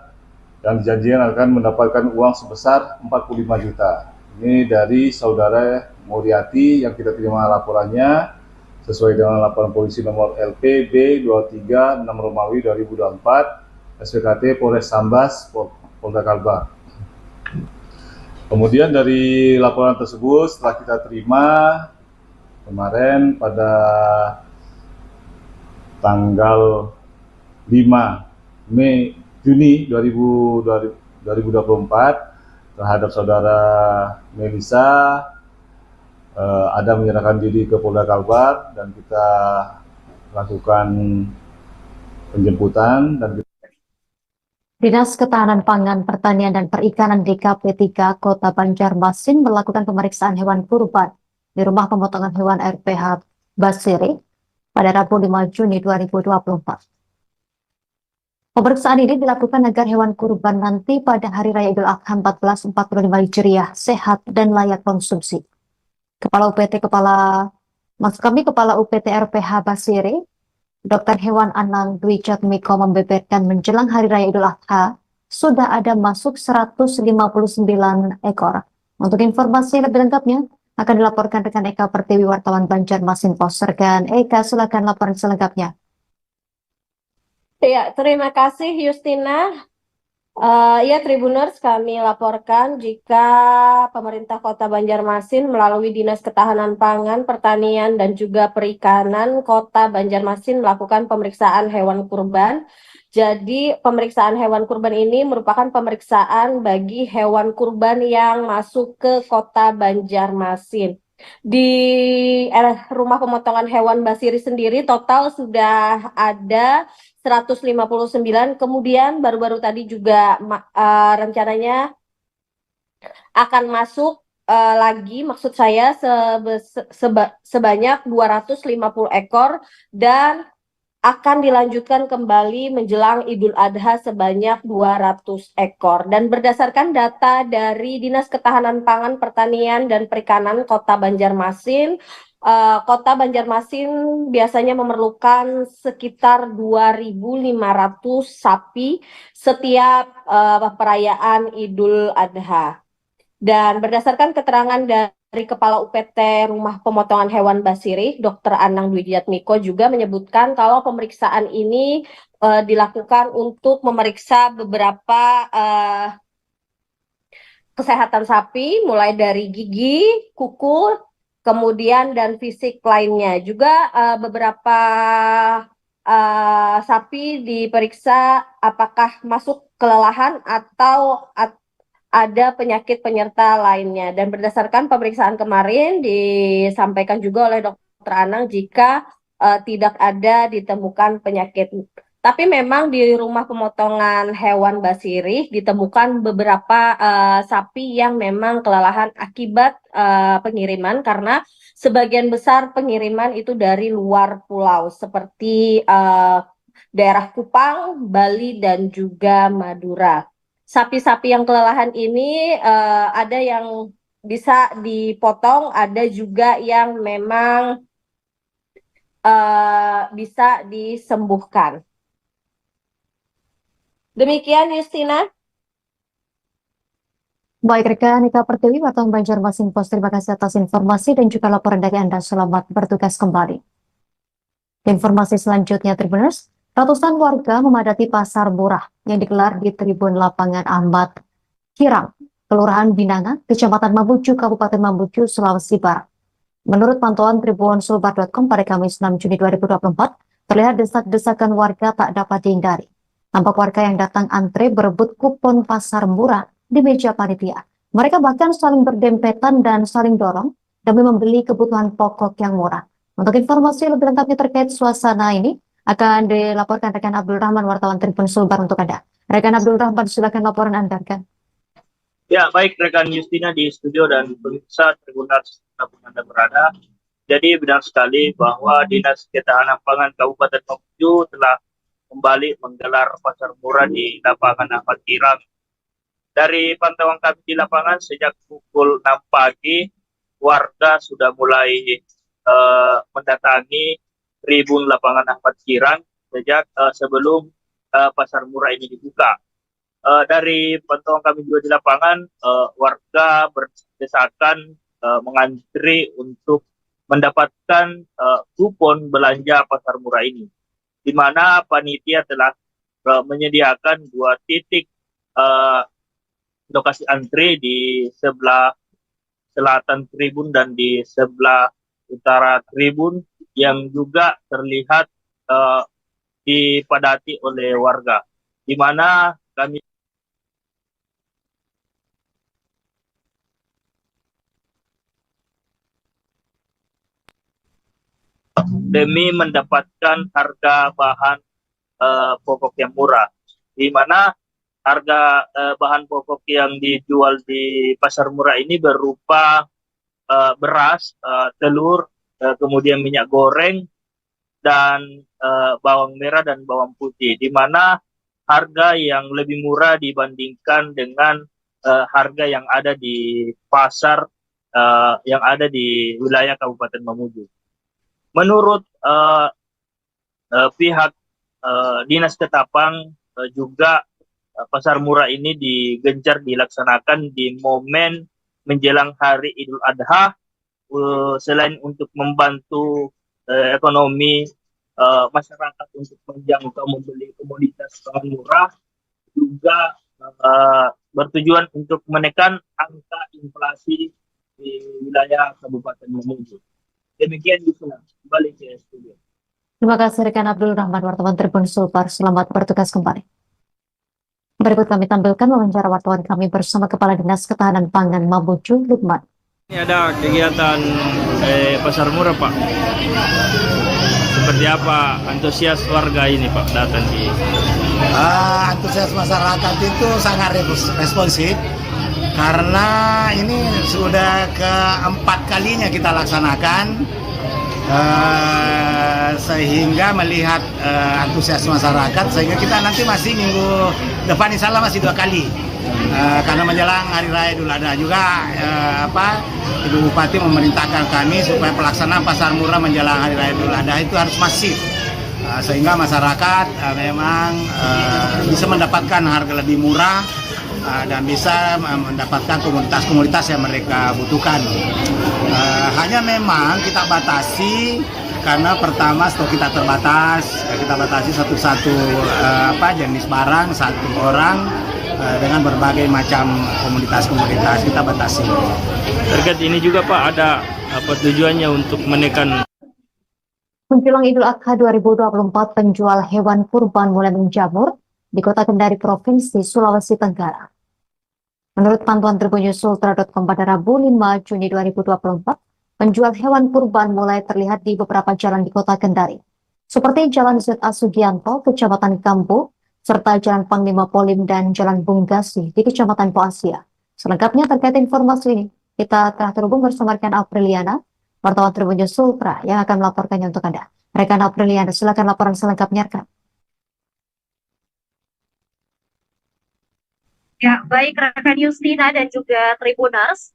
dan dijanjikan akan mendapatkan uang sebesar 45 juta. Ini dari saudara Muriati yang kita terima laporannya sesuai dengan laporan polisi nomor LPB 23 6 Romawi 2024 SPKT Polres Sambas Polda Kalbar. Kemudian dari laporan tersebut setelah kita terima kemarin pada tanggal 5 Juni 2024 terhadap saudara Melisa ada menyerahkan diri ke Polda Kalbar dan kita lakukan penjemputan dan Dinas Ketahanan Pangan, Pertanian, dan Perikanan DKP 3 Kota Banjarmasin melakukan pemeriksaan hewan kurban di rumah pemotongan hewan RPH Basiri pada Rabu 5 Juni 2024. Pemeriksaan ini dilakukan agar hewan kurban nanti pada Hari Raya Idul Adha 1445 Hijriah sehat dan layak konsumsi. Kepala UPT RPH Basiri, Dr. Hewan Anang Dwi Jatmiko membeberkan menjelang Hari Raya Idul Adha sudah ada masuk 159 ekor. Untuk informasi lebih lengkapnya akan dilaporkan rekan Eka Pertiwi, wartawan Banjarmasin Pos. Rekan Eka, silakan laporan selengkapnya. Ya, terima kasih Justina. Ya, Tribuners, kami laporkan jika pemerintah Kota Banjarmasin melalui Dinas Ketahanan Pangan, Pertanian, dan juga Perikanan Kota Banjarmasin melakukan pemeriksaan hewan kurban. Jadi, pemeriksaan hewan kurban ini merupakan pemeriksaan bagi hewan kurban yang masuk ke Kota Banjarmasin. Di rumah pemotongan hewan Basiri sendiri total sudah ada 159, kemudian baru-baru tadi juga rencananya akan masuk lagi, maksud saya sebanyak 250 ekor dan akan dilanjutkan kembali menjelang Idul Adha sebanyak 200 ekor. Dan berdasarkan data dari Dinas Ketahanan Pangan, Pertanian, dan Perikanan Kota Banjarmasin, Kota Banjarmasin biasanya memerlukan sekitar 2.500 sapi setiap perayaan Idul Adha. Dan berdasarkan keterangan dari Kepala UPT Rumah Pemotongan Hewan Basiri, Dr. Anang Dwijatmiko juga menyebutkan kalau pemeriksaan ini dilakukan untuk memeriksa beberapa kesehatan sapi, mulai dari gigi, kuku, kemudian dan fisik lainnya. Juga beberapa sapi diperiksa apakah masuk kelelahan atau ada penyakit penyerta lainnya. Dan berdasarkan pemeriksaan kemarin disampaikan juga oleh Dr. Anang jika tidak ada ditemukan penyakit. Tapi memang di rumah pemotongan hewan Basiri ditemukan beberapa sapi yang memang kelelahan akibat pengiriman karena sebagian besar pengiriman itu dari luar pulau seperti daerah Kupang, Bali, dan juga Madura. Sapi-sapi yang kelelahan ini ada yang bisa dipotong, ada juga yang memang bisa disembuhkan. Demikian, Justina. Baik rekan Nika Pertiwi, Wartawan Banjarmasin Post, terima kasih atas informasi dan juga laporan dari Anda. Selamat bertugas kembali. Informasi selanjutnya, Tribuners. Ratusan warga memadati pasar murah yang digelar di Tribun Lapangan Ahmad Kirang, Kelurahan Binanga, Kecamatan Mamuju, Kabupaten Mamuju, Sulawesi Barat. Menurut pantauan tribunsulbar.com pada Kamis 6 Juni 2024, terlihat desak-desakan warga tak dapat dihindari. Nampak warga yang datang antre berebut kupon pasar murah di meja panitia. Mereka bahkan saling berdempetan dan saling dorong demi membeli kebutuhan pokok yang murah. Untuk informasi lebih lengkapnya terkait suasana ini, akan dilaporkan rekan Abdul Rahman, wartawan Tribun Sulbar untuk Anda. Rekan Abdul Rahman, silakan laporan Anda, rekan. Ya, baik rekan Justina di studio dan pemirsa Tribuners dimanapun Anda berada. Jadi benar sekali bahwa Dinas Ketahanan Pangan Kabupaten Mamuju telah kembali menggelar pasar murah di lapangan Ahmad Kirang. Dari pantauan kami di lapangan sejak pukul 6 pagi, warga sudah mulai mendatangi Tribun Lapangan Ahmad Kirang sejak sebelum pasar murah ini dibuka. Dari pantauan kami juga di lapangan, warga berdesakan mengantri untuk mendapatkan kupon belanja pasar murah ini, di mana panitia telah menyediakan 2 titik lokasi antri di sebelah selatan tribun dan di sebelah utara tribun yang juga terlihat dipadati oleh warga, di mana kami demi mendapatkan harga bahan pokok yang murah, di mana harga bahan pokok yang dijual di pasar murah ini berupa beras, telur, kemudian minyak goreng, dan bawang merah dan bawang putih, di mana harga yang lebih murah dibandingkan dengan harga yang ada di pasar yang ada di wilayah Kabupaten Mamuju. Menurut pihak Dinas Ketapang juga pasar murah ini digencar dilaksanakan di momen menjelang hari Idul Adha, selain untuk membantu ekonomi masyarakat untuk menjangkau membeli komoditas pangan murah, juga bertujuan untuk menekan angka inflasi di wilayah Kabupaten Mamuju. Demikian Yusna, kembali ke studio. Terima kasih rekan Abdul Rahman, wartawan Tribun Sulbar. Selamat bertugas kembali. Berikut kami tampilkan wawancara wartawan kami bersama Kepala Dinas Ketahanan Pangan Mamuju, Lukman. Ini ada kegiatan pasar murah, Pak. Seperti apa antusias warga ini, Pak, datang di? Antusias masyarakat itu sangat responsif karena ini sudah keempat kalinya kita laksanakan, sehingga melihat antusias masyarakat, sehingga kita nanti masih minggu depan insya Allah masih 2 kali. Karena menjelang Hari Raya Idul Adha juga Ibu Bupati memerintahkan kami supaya pelaksanaan pasar murah menjelang Hari Raya Idul Adha itu harus masif, sehingga masyarakat memang bisa mendapatkan harga lebih murah dan bisa mendapatkan komoditas-komoditas yang mereka butuhkan. Hanya memang kita batasi karena pertama stok kita terbatas, kita batasi satu-satu jenis barang satu orang dengan berbagai macam komoditas kita batasi. Terkait ini juga Pak, ada apa tujuannya untuk menekan? Menjelang Idul Adha 2024, penjual hewan kurban mulai menjamur di Kota Kendari, Provinsi Sulawesi Tenggara. Menurut pantauan tribunnews.ultra.com pada Rabu 5 Juni 2024, penjual hewan kurban mulai terlihat di beberapa jalan di Kota Kendari, seperti Jalan Z.A. Sugianto, Kecamatan Kambu, serta Jalan Panglima Polim dan Jalan Bunggasi di Kecamatan Poasia. Selengkapnya terkait informasi ini, kita telah terhubung bersama rekan Apriliana, wartawan Tribun News Ultra yang akan melaporkannya untuk Anda. Rekan Apriliana, silakan laporan selengkapnya, rekan. Ya, baik rekan Yustina dan juga Tribuners,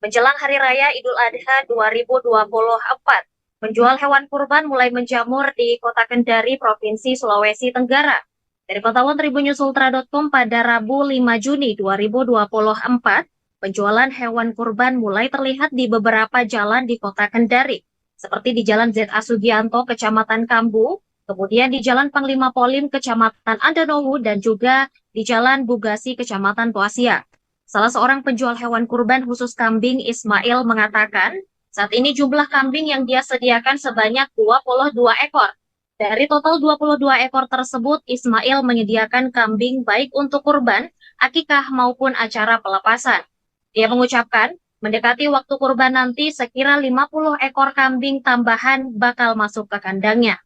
menjelang Hari Raya Idul Adha 2024, penjual hewan kurban mulai menjamur di Kota Kendari, Provinsi Sulawesi Tenggara. Dari pantauan tribunnews.ultra.com pada Rabu 5 Juni 2024, penjualan hewan kurban mulai terlihat di beberapa jalan di Kota Kendari, seperti di Jalan Z.A. Sugianto, Kecamatan Kambu, kemudian di Jalan Panglima Polim, Kecamatan Andanowu, dan juga di Jalan Bugasi, Kecamatan Poasia. Salah seorang penjual hewan kurban khusus kambing, Ismail, mengatakan saat ini jumlah kambing yang dia sediakan sebanyak 22 ekor. Dari total 22 ekor tersebut, Ismail menyediakan kambing baik untuk kurban, akikah maupun acara pelepasan. Dia mengucapkan, mendekati waktu kurban nanti sekira 50 ekor kambing tambahan bakal masuk ke kandangnya.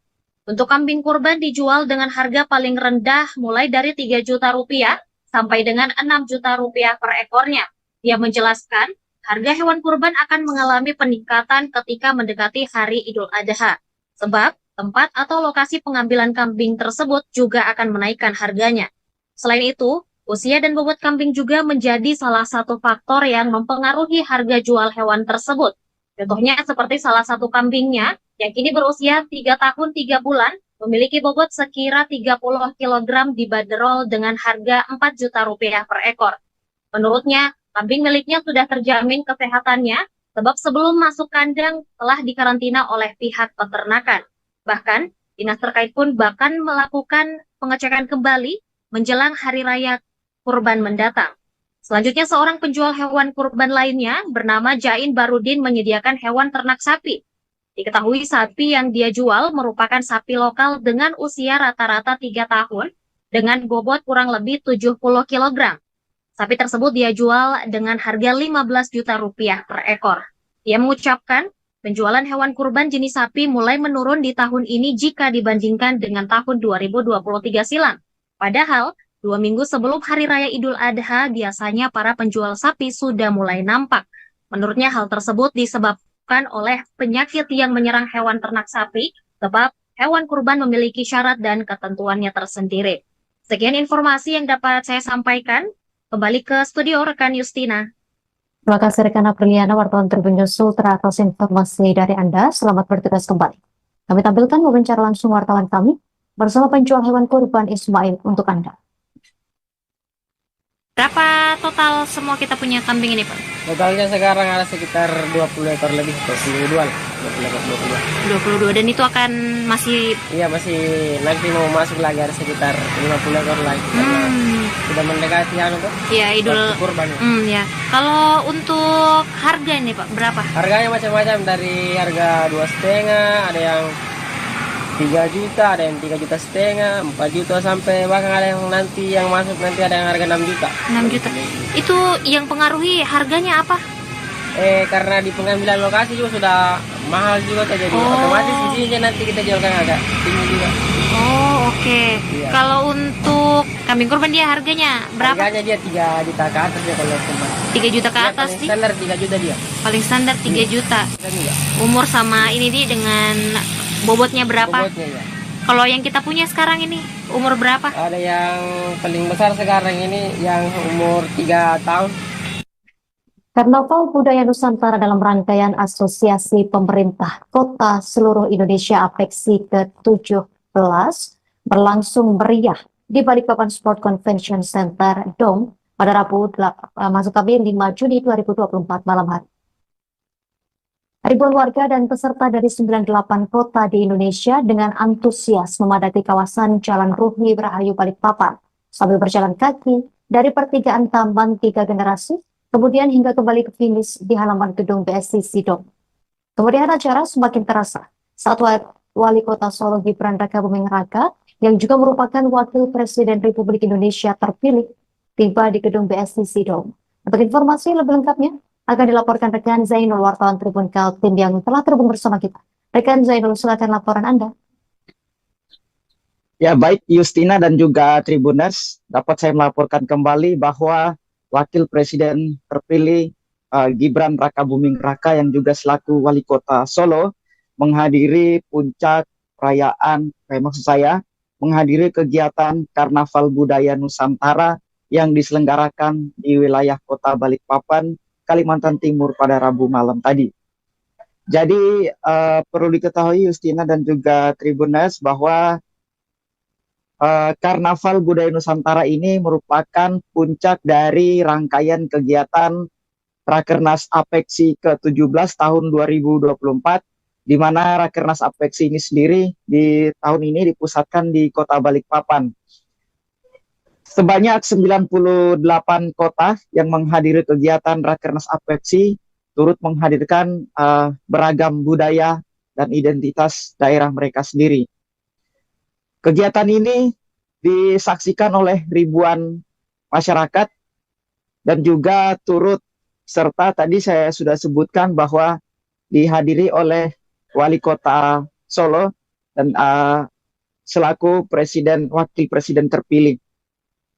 Untuk kambing kurban dijual dengan harga paling rendah mulai dari 3 juta rupiah sampai dengan 6 juta rupiah per ekornya. Dia menjelaskan, harga hewan kurban akan mengalami peningkatan ketika mendekati Hari Idul Adha. Sebab tempat atau lokasi pengambilan kambing tersebut juga akan menaikkan harganya. Selain itu, usia dan bobot kambing juga menjadi salah satu faktor yang mempengaruhi harga jual hewan tersebut. Contohnya seperti salah satu kambingnya yang kini berusia 3 tahun 3 bulan, memiliki bobot sekira 30 kg dibanderol dengan harga 4 juta rupiah per ekor. Menurutnya, kambing miliknya sudah terjamin kesehatannya, sebab sebelum masuk kandang telah dikarantina oleh pihak peternakan. Bahkan, dinas terkait pun bahkan melakukan pengecekan kembali menjelang Hari Raya Kurban mendatang. Selanjutnya, seorang penjual hewan kurban lainnya bernama Jain Barudin menyediakan hewan ternak sapi. Diketahui sapi yang dia jual merupakan sapi lokal dengan usia rata-rata 3 tahun dengan bobot kurang lebih 70 kg. Sapi tersebut dia jual dengan harga 15 juta rupiah per ekor. Dia mengucapkan, penjualan hewan kurban jenis sapi mulai menurun di tahun ini jika dibandingkan dengan tahun 2023 silam. Padahal, 2 minggu sebelum Hari Raya Idul Adha, biasanya para penjual sapi sudah mulai nampak. Menurutnya hal tersebut disebabkan oleh penyakit yang menyerang hewan ternak sapi, sebab hewan kurban memiliki syarat dan ketentuannya tersendiri. Sekian informasi yang dapat saya sampaikan. Kembali ke studio rekan Yustina. Terima kasih rekan Apriliana, wartawan Tribun News Ultra atas informasi dari Anda. Selamat bertugas kembali. Kami tampilkan wawancara langsung wartawan kami bersama penjual hewan kurban Ismail untuk Anda. Berapa total semua kita punya kambing ini, Pak? Totalnya sekarang ada sekitar 20 ekor lebih, 22 lah. 20 ekor, 22, dan itu akan masih... Iya, masih nanti mau masuk lagi ada sekitar 50 ekor lagi. Karena sudah mendekati tuh. Iya, Idul Kurban. Ya. Kalau untuk harga ini, Pak, berapa? Harganya macam-macam, dari harga 2,5, ada yang 3 juta, ada yang 3,5 juta, 4 juta, sampai bahkan ada yang nanti yang masuk nanti ada yang harga 6 juta. 6 juta. Itu yang pengaruhi harganya apa? Karena di pengambilan lokasi juga sudah mahal juga, jadi otomatis isinya nanti kita jualkan agak tinggi juga. Oh, oke. Iya. Kalau untuk kambing kurban dia harganya berapa? Harganya dia 3 juta ke atas ya kalau kurban. 3 juta ke atas paling sih? standar 3 juta dia. Paling standar 3 juta. Juga. Umur sama ini dia dengan bobotnya berapa? Bobotnya ya. Kalau yang kita punya sekarang ini umur berapa? Ada yang paling besar sekarang ini yang umur 3 tahun. Karnaval Budaya Nusantara dalam rangkaian Asosiasi Pemerintah Kota Seluruh Indonesia APEKSI ke-17 berlangsung meriah di Balikpapan Sport Convention Center Dome pada Rabu 5 Juni 2024 malam hari. Ribuan warga dan peserta dari 98 kota di Indonesia dengan antusias memadati kawasan Jalan Ruhi Rahayu Balikpapan sambil berjalan kaki dari pertigaan Taman 3 Generasi, kemudian hingga kembali ke finish di halaman gedung BSCC Dome. Kemudian acara semakin terasa saat Wali Kota Solo Gibran Rakabuming Raka yang juga merupakan Wakil Presiden Republik Indonesia terpilih tiba di gedung BSCC Dome. Untuk informasi lebih lengkapnya akan dilaporkan rekan Zainul, wartawan Tribun Kaltim yang telah terhubung bersama kita. Rekan Zainul, silakan laporan Anda. Ya, baik Justina dan juga Tribuners, dapat saya melaporkan kembali bahwa Wakil Presiden terpilih Gibran Rakabuming Raka yang juga selaku Wali Kota Solo menghadiri puncak perayaan, menghadiri kegiatan Karnaval Budaya Nusantara yang diselenggarakan di wilayah Kota Balikpapan, Kalimantan Timur pada Rabu malam tadi. Jadi perlu diketahui Justina dan juga Tribuners bahwa Karnaval Budaya Nusantara ini merupakan puncak dari rangkaian kegiatan Rakernas APEKSI ke-17 tahun 2024, di mana Rakernas APEKSI ini sendiri di tahun ini dipusatkan di Kota Balikpapan. Sebanyak 98 kota yang menghadiri kegiatan Rakernas APEKSI turut menghadirkan beragam budaya dan identitas daerah mereka sendiri. Kegiatan ini disaksikan oleh ribuan masyarakat dan juga turut serta tadi saya sudah sebutkan bahwa dihadiri oleh Wali Kota Solo dan selaku wakil presiden terpilih.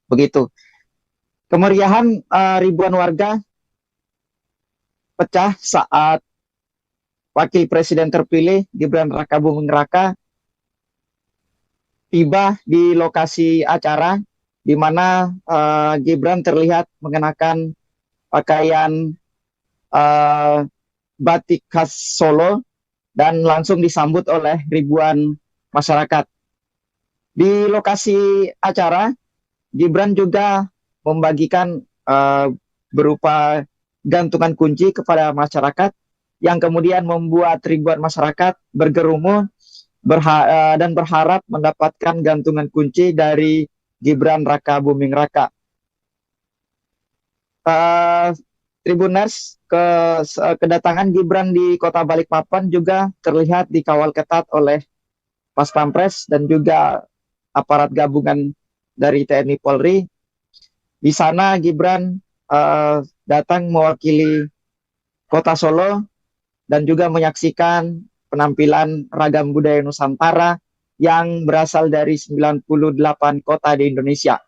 Begitu. Kemeriahan ribuan warga pecah saat wakil presiden terpilih Gibran Rakabuming Raka tiba di lokasi acara, di mana Gibran terlihat mengenakan pakaian batik khas Solo dan langsung disambut oleh ribuan masyarakat. Di lokasi acara, Gibran juga membagikan berupa gantungan kunci kepada masyarakat yang kemudian membuat ribuan masyarakat bergerumun dan berharap mendapatkan gantungan kunci dari Gibran Rakabuming Raka. Tribuners, kedatangan Gibran di Kota Balikpapan juga terlihat dikawal ketat oleh Pas Pampres dan juga aparat gabungan dari TNI Polri. Di sana Gibran datang mewakili Kota Solo dan juga menyaksikan penampilan ragam budaya Nusantara yang berasal dari 98 kota di Indonesia.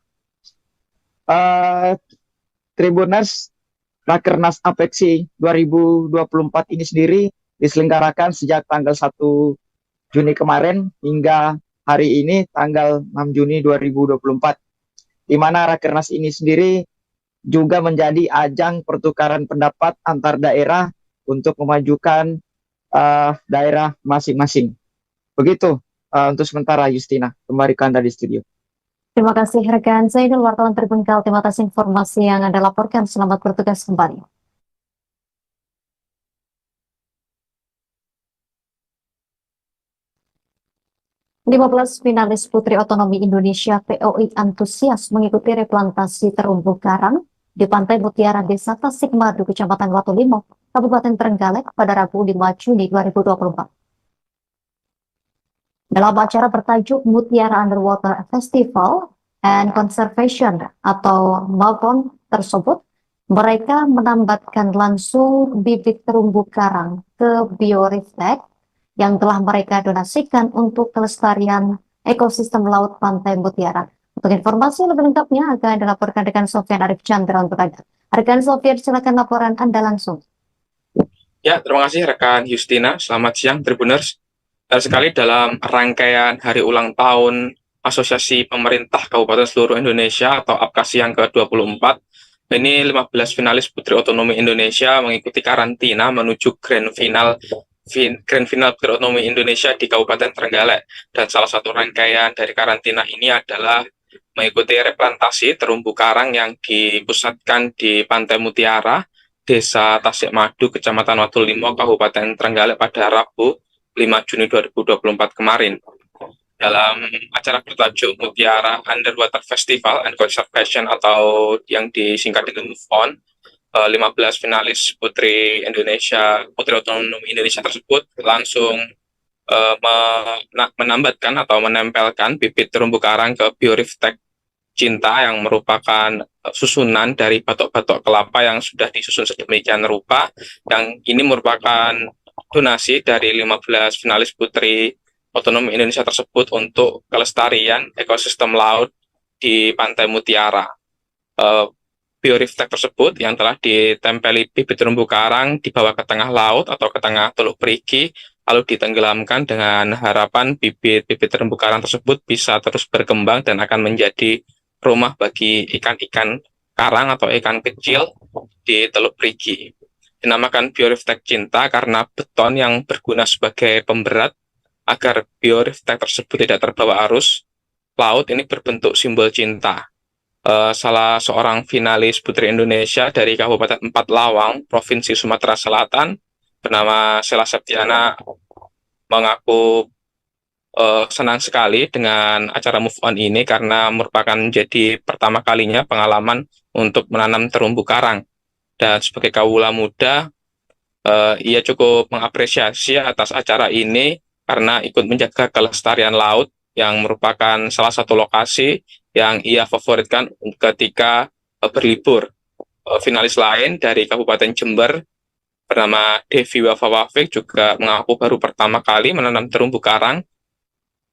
Tribuners, Rakernas APEKSI 2024 ini sendiri diselenggarakan sejak tanggal 1 Juni kemarin hingga hari ini tanggal 6 Juni 2024. Di mana Rakernas ini sendiri juga menjadi ajang pertukaran pendapat antar daerah untuk memajukan daerah masing-masing. Begitu untuk sementara, Justina. Kembali ke Anda di studio. Terima kasih rekan Zainul, wartawan Tribun Kaltim atas informasi yang Anda laporkan. Selamat bertugas kembali. (15) finalis Putri Otonomi Indonesia POI antusias mengikuti replantasi terumbu karang di Pantai Mutiara, Desa Tasikmadu, Kecamatan Watulimo, Kabupaten Trenggalek pada Rabu 5 Juni 2024. Dalam acara bertajuk Mutiara Underwater Festival and Conservation atau MAVCON tersebut, mereka menambatkan langsung bibit terumbu karang ke biorefleks yang telah mereka donasikan untuk kelestarian ekosistem laut Pantai Mutiara. Untuk informasi lebih lengkapnya akan dilaporkan rekan Sofian Arif Chandra untuk Anda. Rekan Sofian, silakan laporan Anda langsung. Ya, terima kasih rekan Justina. Selamat siang Tribuners. Sekali dalam rangkaian hari ulang tahun Asosiasi Pemerintah Kabupaten Seluruh Indonesia atau APKASI yang ke-24, ini 15 finalis Putri Otonomi Indonesia mengikuti karantina menuju Grand Final Putri Otonomi Indonesia di Kabupaten Trenggalek. Dan salah satu rangkaian dari karantina ini adalah mengikuti replantasi terumbu karang yang dipusatkan di Pantai Mutiara, Desa Tasikmadu, Kecamatan Watulimo, Kabupaten Trenggalek pada Rabu 5 Juni 2024 kemarin. Dalam acara bertajuk Mutiara Underwater Festival and Conservation atau yang disingkat dengan MOVE-ON, 15 finalis Putri Otonomi Indonesia tersebut langsung menambatkan atau menempelkan bibit terumbu karang ke biorefleks Cinta yang merupakan susunan dari batok-batok kelapa yang sudah disusun sedemikian rupa, yang ini merupakan donasi dari 15 finalis Putri Otonomi Indonesia tersebut untuk kelestarian ekosistem laut di Pantai Mutiara. Biorefleks tersebut yang telah ditempeli bibit terumbu karang dibawa ke tengah laut atau ke tengah Teluk Perigi, lalu ditenggelamkan dengan harapan bibit-bibit terumbu karang tersebut bisa terus berkembang dan akan menjadi rumah bagi ikan-ikan karang atau ikan kecil di Teluk Perigi. Dinamakan biorefleks Cinta karena beton yang berguna sebagai pemberat agar biorefleks tersebut tidak terbawa arus laut ini berbentuk simbol cinta. Salah seorang finalis Putri Indonesia dari Kabupaten Empat Lawang, Provinsi Sumatera Selatan, bernama Sela Septiana, mengaku senang sekali dengan acara MOVE-ON ini karena merupakan menjadi pertama kalinya pengalaman untuk menanam terumbu karang. Dan sebagai kawula muda, ia cukup mengapresiasi atas acara ini karena ikut menjaga kelestarian laut yang merupakan salah satu lokasi yang ia favoritkan ketika berlibur. Finalis lain dari Kabupaten Jember bernama Devi Wafawafik juga mengaku baru pertama kali menanam terumbu karang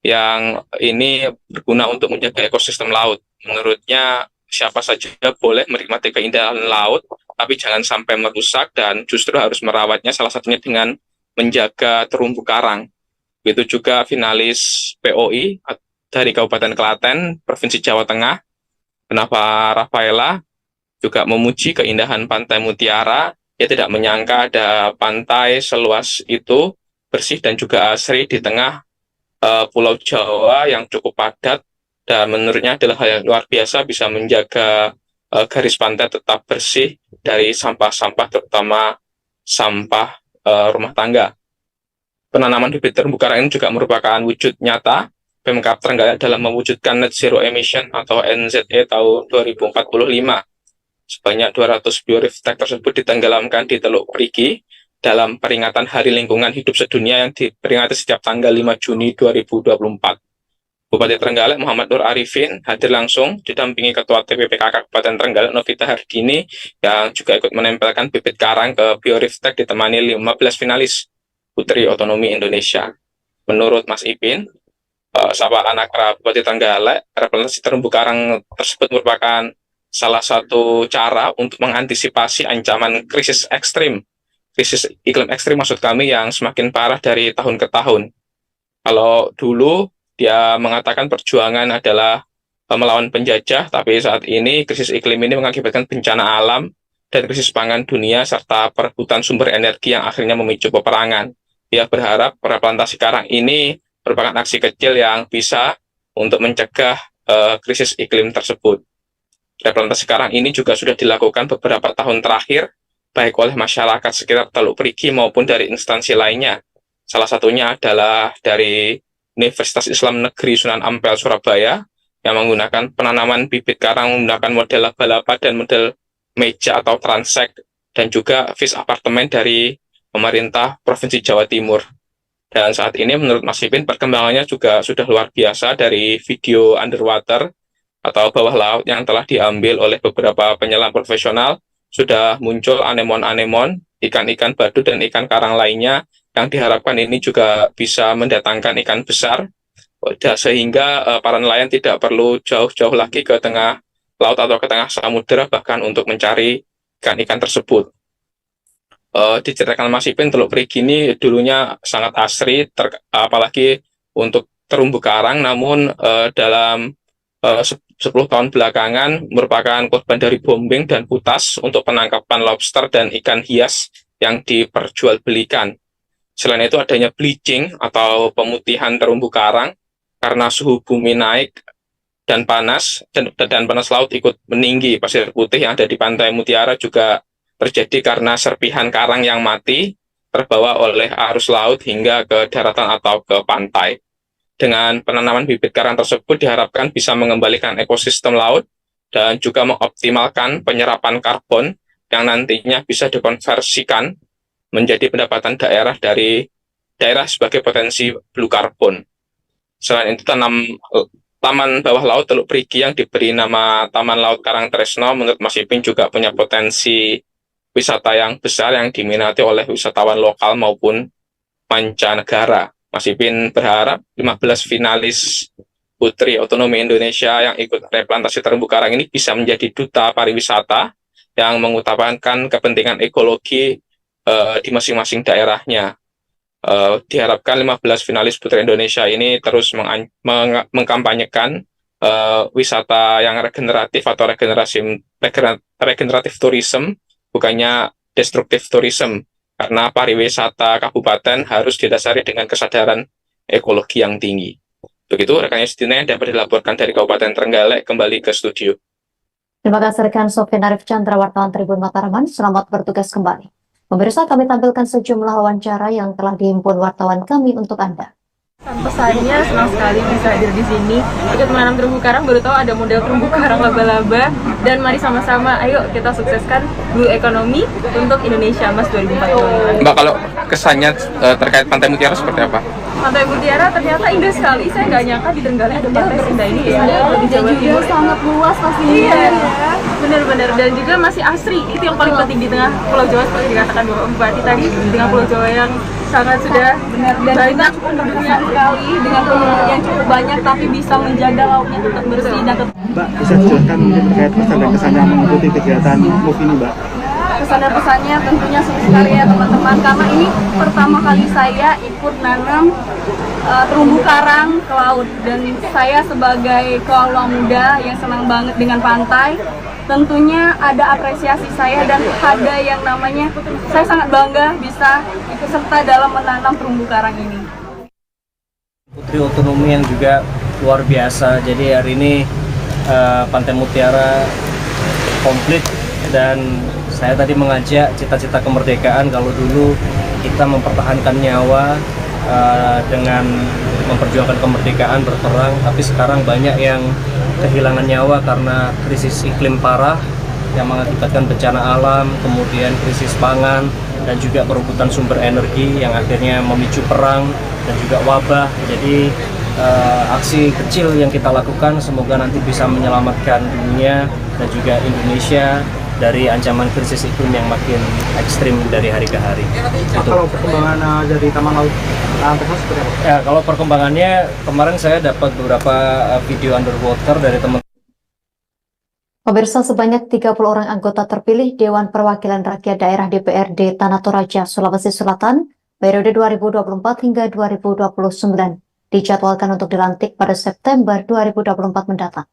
yang ini berguna untuk menjaga ekosistem laut. Menurutnya, siapa saja boleh menikmati keindahan laut, tapi jangan sampai merusak dan justru harus merawatnya, salah satunya dengan menjaga terumbu karang. Begitu juga finalis POI dari Kabupaten Klaten, Provinsi Jawa Tengah, bernama Rafaela, juga memuji keindahan Pantai Mutiara. Ia tidak menyangka ada pantai seluas itu, bersih dan juga asri di tengah Pulau Jawa yang cukup padat, dan menurutnya adalah hal yang luar biasa bisa menjaga garis pantai tetap bersih dari sampah-sampah, terutama sampah rumah tangga. Penanaman bibit terumbu karang ini juga merupakan wujud nyata Pemkab Trenggalek dalam mewujudkan net zero emission atau NZE tahun 2045. Sebanyak 200 biorefleks tersebut ditenggelamkan di Teluk Perigi dalam peringatan Hari Lingkungan Hidup Sedunia yang diperingati setiap tanggal 5 Juni 2024. Bupati Trenggalek Muhammad Nur Arifin hadir langsung didampingi Ketua TPPK Kabupaten Trenggalek Novita Hardini yang juga ikut menempelkan bibit karang ke biorefleks ditemani 15 finalis Putri Otonomi Indonesia. Menurut Mas Ipin, sahabat anak Bupati Trenggalek, replantasi terumbu karang tersebut merupakan salah satu cara untuk mengantisipasi ancaman krisis iklim ekstrim maksud kami yang semakin parah dari tahun ke tahun. Kalau dulu dia mengatakan perjuangan adalah melawan penjajah, tapi saat ini krisis iklim ini mengakibatkan bencana alam dan krisis pangan dunia serta perebutan sumber energi yang akhirnya memicu peperangan. Dia berharap replantasi karang ini merupakan aksi kecil yang bisa untuk mencegah krisis iklim tersebut. Replantas sekarang ini juga sudah dilakukan beberapa tahun terakhir, baik oleh masyarakat sekitar Teluk Perigi maupun dari instansi lainnya. Salah satunya adalah dari Universitas Islam Negeri Sunan Ampel Surabaya yang menggunakan penanaman bibit karang menggunakan model laba-laba dan model meja atau transek, dan juga fish apartemen dari pemerintah Provinsi Jawa Timur. Dan saat ini menurut Mas Pipin perkembangannya juga sudah luar biasa dari video underwater atau bawah laut yang telah diambil oleh beberapa penyelam profesional. Sudah muncul anemon-anemon, ikan-ikan badut dan ikan karang lainnya yang diharapkan ini juga bisa mendatangkan ikan besar, sehingga para nelayan tidak perlu jauh-jauh lagi ke tengah laut atau ke tengah samudera bahkan untuk mencari ikan-ikan tersebut. Diceritakan Mas Ipin, Teluk Perigi ini dulunya sangat asri, apalagi untuk terumbu karang, namun dalam 10 tahun belakangan merupakan korban dari bombing dan putas untuk penangkapan lobster dan ikan hias yang diperjualbelikan. Selain itu adanya bleaching atau pemutihan terumbu karang karena suhu bumi naik dan panas laut ikut meninggi. Pasir putih yang ada di Pantai Mutiara juga terjadi karena serpihan karang yang mati terbawa oleh arus laut hingga ke daratan atau ke pantai. Dengan penanaman bibit karang tersebut diharapkan bisa mengembalikan ekosistem laut dan juga mengoptimalkan penyerapan karbon yang nantinya bisa dikonversikan menjadi pendapatan daerah dari daerah sebagai potensi blue carbon. Selain itu, Taman Bawah Laut Teluk Perigi yang diberi nama Taman Laut Karangtresno menurut Mas Ipin juga punya potensi wisata yang besar yang diminati oleh wisatawan lokal maupun mancanegara. Mas Ipin berharap 15 finalis Putri Otonomi Indonesia yang ikut replantasi terumbu karang ini bisa menjadi duta pariwisata yang mengutamakan kepentingan ekologi di masing-masing daerahnya. Diharapkan 15 finalis Putri Indonesia ini terus mengkampanyekan wisata yang regeneratif atau regeneratif tourism, bukannya destruktif tourism, karena pariwisata kabupaten harus didasari dengan kesadaran ekologi yang tinggi. Begitu rekan Justina yang dapat dilaporkan dari Kabupaten Trenggalek, kembali ke studio. Terima kasih rekan Sofian Arif Chandra, wartawan Tribun Mataraman. Selamat bertugas kembali. Pemirsa, kami tampilkan sejumlah wawancara yang telah dihimpun wartawan kami untuk Anda. Pesannya senang sekali bisa hadir di sini, ikut menanam terumbu karang, baru tahu ada model terumbu karang laba-laba, dan mari sama-sama ayo kita sukseskan blue economy untuk Indonesia Emas 2045. Mbak, kalau kesannya terkait Pantai Mutiara seperti apa? Pantai Mutiara ternyata indah sekali, saya nggak nyangka di Trenggalek ada pantai seindah ini ya. Di Jawa Timur sangat luas pastinya. Iya, benar-benar, dan juga masih asri, itu yang paling penting di tengah Pulau Jawa seperti dikatakan Bapak Bupati tadi, di tengah Pulau Jawa yang sangat sudah banyak penduduknya sekali dengan penduduk yang cukup banyak, tapi bisa menjaga lautnya tetap bersih dan tetap. Mbak, bisa dijelaskan mungkin terkait pesan dan kesannya mengikuti kegiatan MOVE ini, Mbak? Pesan dan pesannya tentunya seru sekali ya teman-teman, karena ini pertama kali saya ikut nanam terumbu karang ke laut, dan saya sebagai kaula muda yang senang banget dengan pantai, tentunya ada apresiasi saya dan ada yang namanya saya sangat bangga bisa ikut serta dalam menanam terumbu karang ini. Putri Otonomi yang juga luar biasa. Jadi hari ini Pantai Mutiara komplit, dan saya tadi mengajak cita-cita kemerdekaan. Kalau dulu kita mempertahankan nyawa dengan memperjuangkan kemerdekaan, berperang, tapi sekarang banyak yang kehilangan nyawa karena krisis iklim parah yang mengakibatkan bencana alam, kemudian krisis pangan, dan juga perebutan sumber energi yang akhirnya memicu perang dan juga wabah. Jadi aksi kecil yang kita lakukan semoga nanti bisa menyelamatkan dunia dan juga Indonesia dari ancaman krisis iklim yang makin ekstrim dari hari ke hari. Kalau perkembangan dari Taman Laut Karangtresno seperti apa? Ya, kalau perkembangannya kemarin saya dapat beberapa video underwater dari teman. Pemirsa, sebanyak 30 orang anggota terpilih Dewan Perwakilan Rakyat Daerah DPRD Tanah Toraja, Sulawesi Selatan, periode 2024 hingga 2029, dijadwalkan untuk dilantik pada September 2024 mendatang.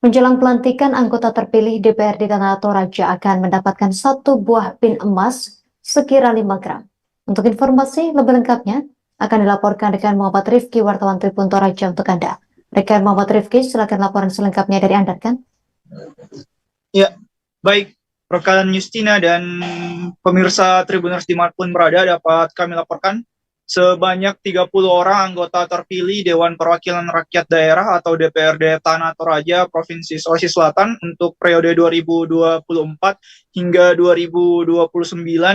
Menjelang pelantikan, anggota terpilih DPRD Tanah Toraja akan mendapatkan 1 buah pin emas sekira 5 gram. Untuk informasi lebih lengkapnya, akan dilaporkan rekan Muhammad Rifki, wartawan Tribun Toraja untuk Anda. Rekan Muhammad Rifki, silakan laporan selengkapnya dari Anda, kan? Ya, baik. Rekan Justina dan pemirsa Tribuners dimanapun berada dapat kami laporkan sebanyak 30 orang anggota terpilih Dewan Perwakilan Rakyat Daerah atau DPRD Tanah Toraja Provinsi Sulawesi Selatan untuk periode 2024 hingga 2029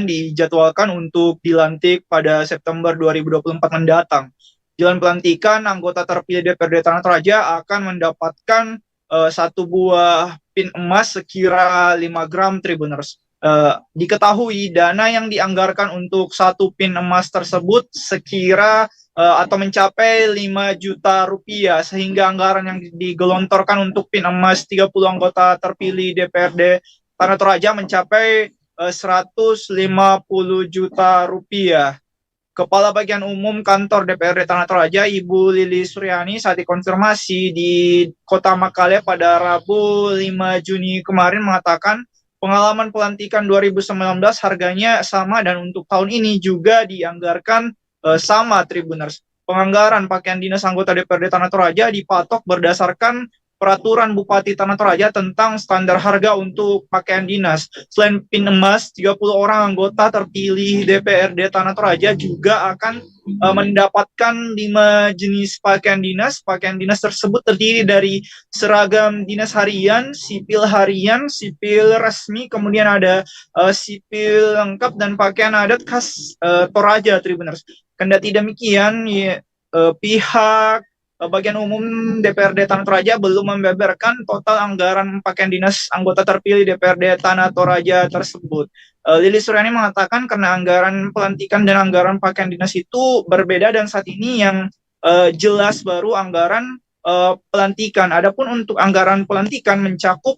dijadwalkan untuk dilantik pada September 2024 mendatang. Jalan pelantikan anggota terpilih DPRD Tanah Toraja akan mendapatkan satu buah pin emas sekira 5 gram Tribuners. Diketahui dana yang dianggarkan untuk satu pin emas tersebut sekira atau mencapai 5 juta rupiah, sehingga anggaran yang digelontorkan untuk pin emas 30 anggota terpilih DPRD Tanah Toraja mencapai 150 juta rupiah. Kepala Bagian Umum Kantor DPRD Tanah Toraja, Ibu Lili Suryani, saat dikonfirmasi di Kota Makale pada Rabu 5 Juni kemarin mengatakan pengalaman pelantikan 2019 harganya sama dan untuk tahun ini juga dianggarkan sama Tribuners. Penganggaran pakaian dinas anggota DPRD Tanah Toraja dipatok berdasarkan Peraturan Bupati Tanah Toraja tentang standar harga untuk pakaian dinas. Selain pin emas, 30 orang anggota terpilih DPRD Tanah Toraja juga akan mendapatkan 5 jenis pakaian dinas. Pakaian dinas tersebut terdiri dari seragam dinas harian, sipil resmi, kemudian ada sipil lengkap dan pakaian adat khas Toraja, Tribuners. Kendati demikian, pihak Bagian Umum DPRD Tanah Toraja belum membeberkan total anggaran pakaian dinas anggota terpilih DPRD Tanah Toraja tersebut. Lili Suryani mengatakan karena anggaran pelantikan dan anggaran pakaian dinas itu berbeda dan saat ini yang jelas baru anggaran pelantikan. Adapun untuk anggaran pelantikan mencakup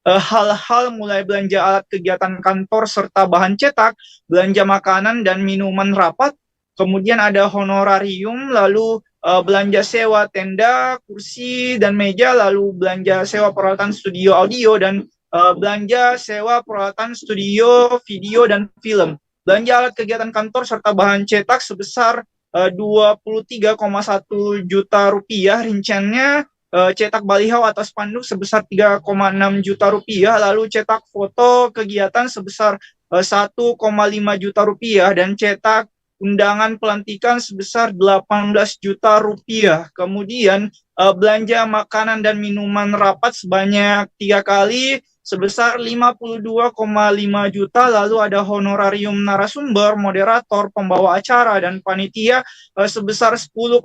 hal-hal mulai belanja alat kegiatan kantor serta bahan cetak, belanja makanan dan minuman rapat, kemudian ada honorarium, lalu belanja sewa tenda, kursi, dan meja, lalu belanja sewa peralatan studio audio, dan belanja sewa peralatan studio video dan film. Belanja alat kegiatan kantor serta bahan cetak sebesar 23,1 juta rupiah. Rinciannya cetak baliho atau spanduk sebesar 3,6 juta rupiah, lalu cetak foto kegiatan sebesar 1,5 juta rupiah, dan cetak undangan pelantikan sebesar 18 juta rupiah. Kemudian belanja makanan dan minuman rapat sebanyak 3 kali sebesar 52,5 juta, lalu ada honorarium narasumber, moderator, pembawa acara, dan panitia sebesar 10,9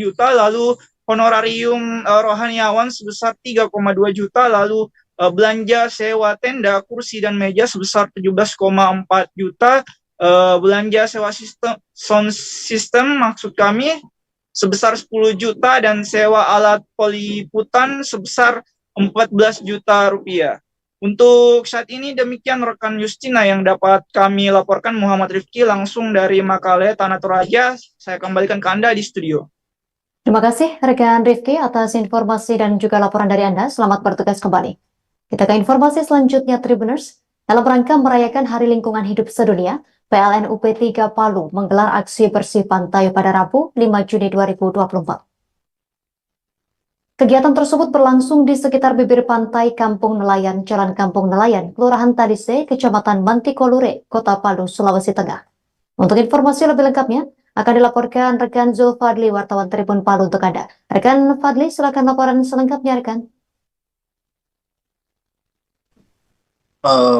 juta, lalu honorarium rohaniawan sebesar 3,2 juta, lalu belanja sewa tenda, kursi, dan meja sebesar 17,4 juta, belanja sewa sound system maksud kami sebesar 10 juta, dan sewa alat peliputan sebesar 14 juta rupiah. Untuk saat ini demikian rekan Justina yang dapat kami laporkan. Muhammad Rifki langsung dari Makale, Tanah Toraja. Saya kembalikan ke Anda di studio. Terima kasih rekan Rifki atas informasi dan juga laporan dari Anda. Selamat bertugas kembali. Kita ke informasi selanjutnya, Tribuners. Dalam rangka merayakan Hari Lingkungan Hidup Sedunia, PLN UP3 Palu menggelar aksi bersih pantai pada Rabu 5 Juni 2024. Kegiatan tersebut berlangsung di sekitar bibir pantai Kampung Nelayan, Jalan Kampung Nelayan, Kelurahan Talise, Kecamatan Mantikolure, Kota Palu, Sulawesi Tengah. Untuk informasi lebih lengkapnya, akan dilaporkan rekan Zulfadli, wartawan Tribun Palu untuk Anda. Rekan Fadli, silakan laporan selengkapnya, rekan.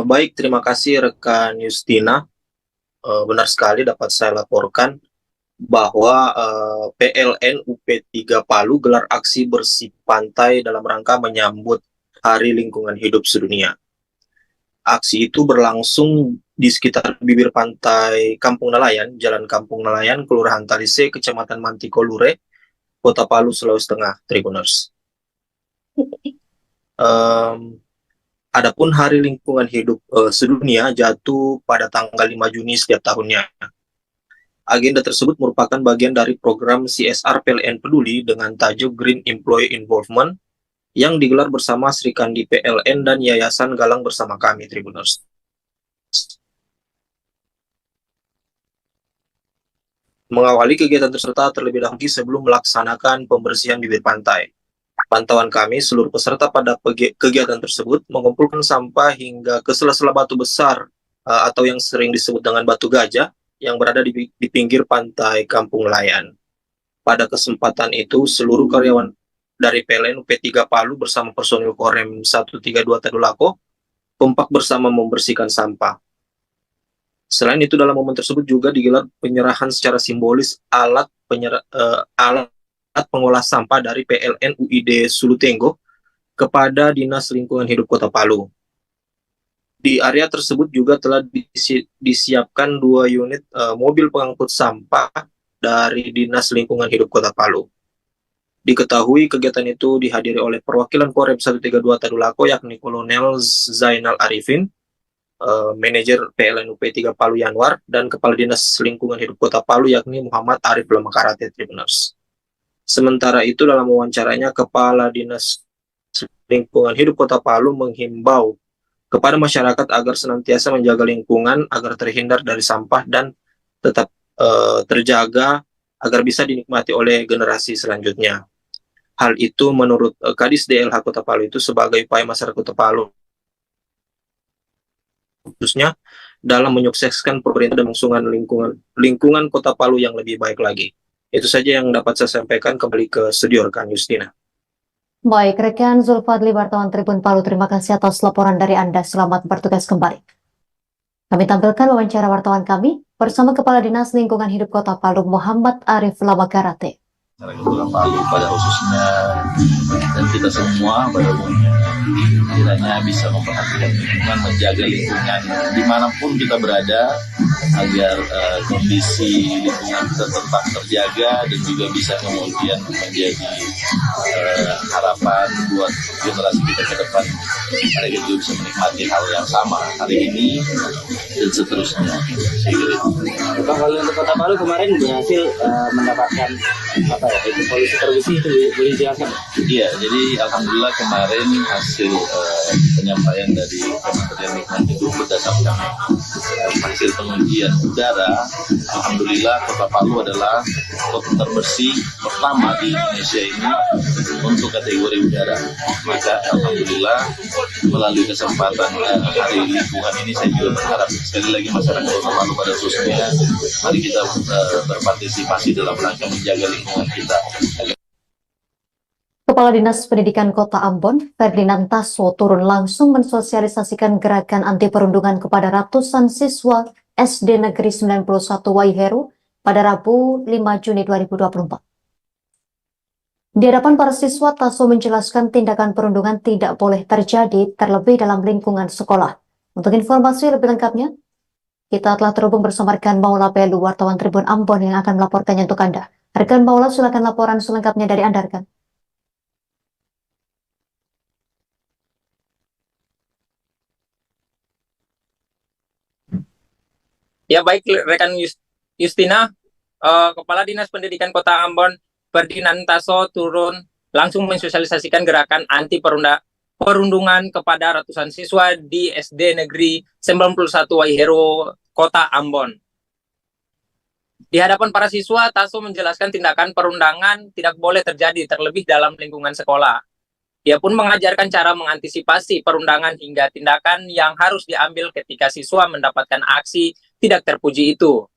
Baik, terima kasih rekan Justina. Benar sekali dapat saya laporkan bahwa PLN UP3 Palu gelar aksi bersih pantai dalam rangka menyambut Hari Lingkungan Hidup Sedunia. Aksi itu berlangsung di sekitar bibir pantai Kampung Nelayan, Jalan Kampung Nelayan, Kelurahan Talise, Kecamatan Mantikolure, Kota Palu, Sulawesi Tengah, Tribuners. Adapun Hari Lingkungan Hidup Sedunia jatuh pada tanggal 5 Juni setiap tahunnya. Agenda tersebut merupakan bagian dari program CSR PLN Peduli dengan tajuk Green Employee Involvement yang digelar bersama Sri Kandi PLN dan Yayasan Galang Bersama Kami, Tribuners. mengawali kegiatan peserta terlebih dahulu sebelum melaksanakan pembersihan bibir pantai. Pantauan kami, seluruh peserta pada kegiatan tersebut mengumpulkan sampah hingga ke sela-sela batu besar atau yang sering disebut dengan batu gajah yang berada di pinggir pantai Kampung Layan. Pada kesempatan itu, seluruh karyawan dari PLN UP3 Palu bersama personil Korem 132 Tadulako kompak bersama membersihkan sampah. Selain itu, dalam momen tersebut juga digelar penyerahan secara simbolis alat pengolah sampah dari PLN UID Sulutenggo kepada Dinas Lingkungan Hidup Kota Palu. Di area tersebut juga telah disiapkan 2 unit mobil pengangkut sampah dari Dinas Lingkungan Hidup Kota Palu. Diketahui kegiatan itu dihadiri oleh perwakilan Korem 132 Tadulako yakni Kolonel Zainal Arifin, manajer PLN UP3 Palu Yanwar, dan Kepala Dinas Lingkungan Hidup Kota Palu yakni Muhammad Arif Lemakarate Tribuners. Sementara itu dalam wawancaranya Kepala Dinas Lingkungan Hidup Kota Palu menghimbau kepada masyarakat agar senantiasa menjaga lingkungan agar terhindar dari sampah dan tetap terjaga agar bisa dinikmati oleh generasi selanjutnya. Hal itu menurut Kadis DLH Kota Palu itu sebagai upaya masyarakat Kota Palu khususnya dalam menyukseskan pemerintah dan mengusungkan lingkungan Kota Palu yang lebih baik lagi. Itu saja yang dapat saya sampaikan. Kembali ke studio rekan Justina. Baik, rekan Zulfadli wartawan Tribun Palu, terima kasih atas laporan dari Anda. Selamat bertugas kembali. Kami tampilkan wawancara wartawan kami bersama Kepala Dinas Lingkungan Hidup Kota Palu Muhammad Arif Lamakarate. Masyarakat Kota Palu pada khususnya dan kita semua pada umumnya kiranya bisa memperhatikan lingkungan, menjaga lingkungan dimanapun kita berada agar kondisi lingkungan kita tetap terjaga dan juga bisa kemudian menjadi harapan buat generasi kita ke depan mereka juga bisa menikmati hal yang sama hari ini dan seterusnya. Bang, kalau untuk Kota Palu kemarin berhasil mendapatkan itu polisi terbesi itu boleh dijelaskan? Iya, jadi alhamdulillah kemarin hasil penyampaian dari Kementerian Lingkungan Hidup berdasarkan hasil pengujian udara, alhamdulillah Kota Palu adalah kota terbersih pertama di Indonesia ini untuk kategori udara. Maka alhamdulillah melalui kesempatan hari lingkungan ini saya juga berharap sekali lagi masyarakat Kota Palu pada khususnya mari kita berpartisipasi dalam rangka menjaga lingkungan kita. Kepala Dinas Pendidikan Kota Ambon, Ferdinand Tasso, turun langsung mensosialisasikan gerakan anti perundungan kepada ratusan siswa SD Negeri 91 Waiheru pada Rabu 5 Juni 2024. Di hadapan para siswa, Tasso menjelaskan tindakan perundungan tidak boleh terjadi terlebih dalam lingkungan sekolah. Untuk informasi lebih lengkapnya, kita telah terhubung bersama rekan Maula Belu, wartawan Tribun Ambon yang akan melaporkannya untuk Anda. Rekan Maula, silakan laporan selengkapnya dari Anda, rekan. Ya baik, rekan Justina, Kepala Dinas Pendidikan Kota Ambon, Ferdinand Tasso turun langsung mensosialisasikan gerakan anti perundungan kepada ratusan siswa di SD Negeri 91 Waiheru, Kota Ambon. Di hadapan para siswa, Tasso menjelaskan tindakan perundangan tidak boleh terjadi terlebih dalam lingkungan sekolah. Dia pun mengajarkan cara mengantisipasi perundangan hingga tindakan yang harus diambil ketika siswa mendapatkan aksi tidak terpuji itu.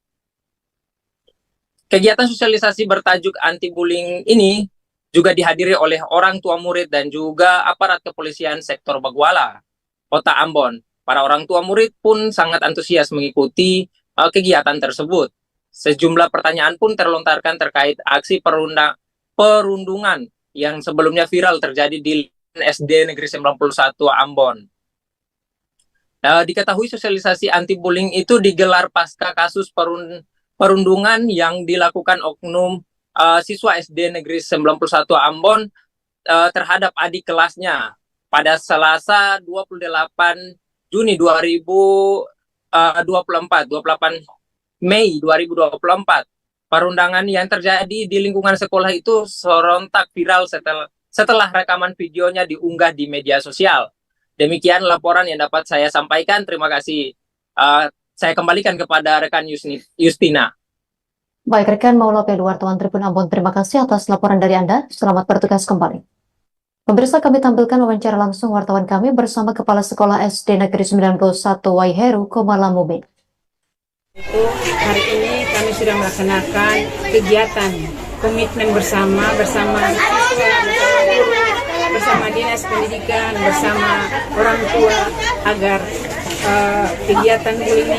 Kegiatan sosialisasi bertajuk anti-bullying ini juga dihadiri oleh orang tua murid dan juga aparat kepolisian sektor Bagwala, Kota Ambon. Para orang tua murid pun sangat antusias mengikuti kegiatan tersebut. Sejumlah pertanyaan pun terlontarkan terkait aksi perundungan yang sebelumnya viral terjadi di SD Negeri 91 Ambon. Diketahui sosialisasi anti-bullying itu digelar pasca kasus perundungan yang dilakukan oknum siswa SD Negeri 91 Ambon terhadap adik kelasnya pada Selasa 28 Juni 28 Mei 2024. Perundangan yang terjadi di lingkungan sekolah itu serentak viral setelah rekaman videonya diunggah di media sosial. Demikian laporan yang dapat saya sampaikan. Terima kasih. Saya kembalikan kepada rekan Justina. Baik, rekan Maula Pelu, wartawan Tribun Ambon, terima kasih atas laporan dari Anda. Selamat bertugas kembali. Pemirsa, kami tampilkan wawancara langsung wartawan kami bersama Kepala Sekolah SD Negeri 91 Waiheru, Komala Mumin. Itu hari ini kami sudah melaksanakan kegiatan komitmen bersama dinas pendidikan, bersama orang tua agar kegiatan ini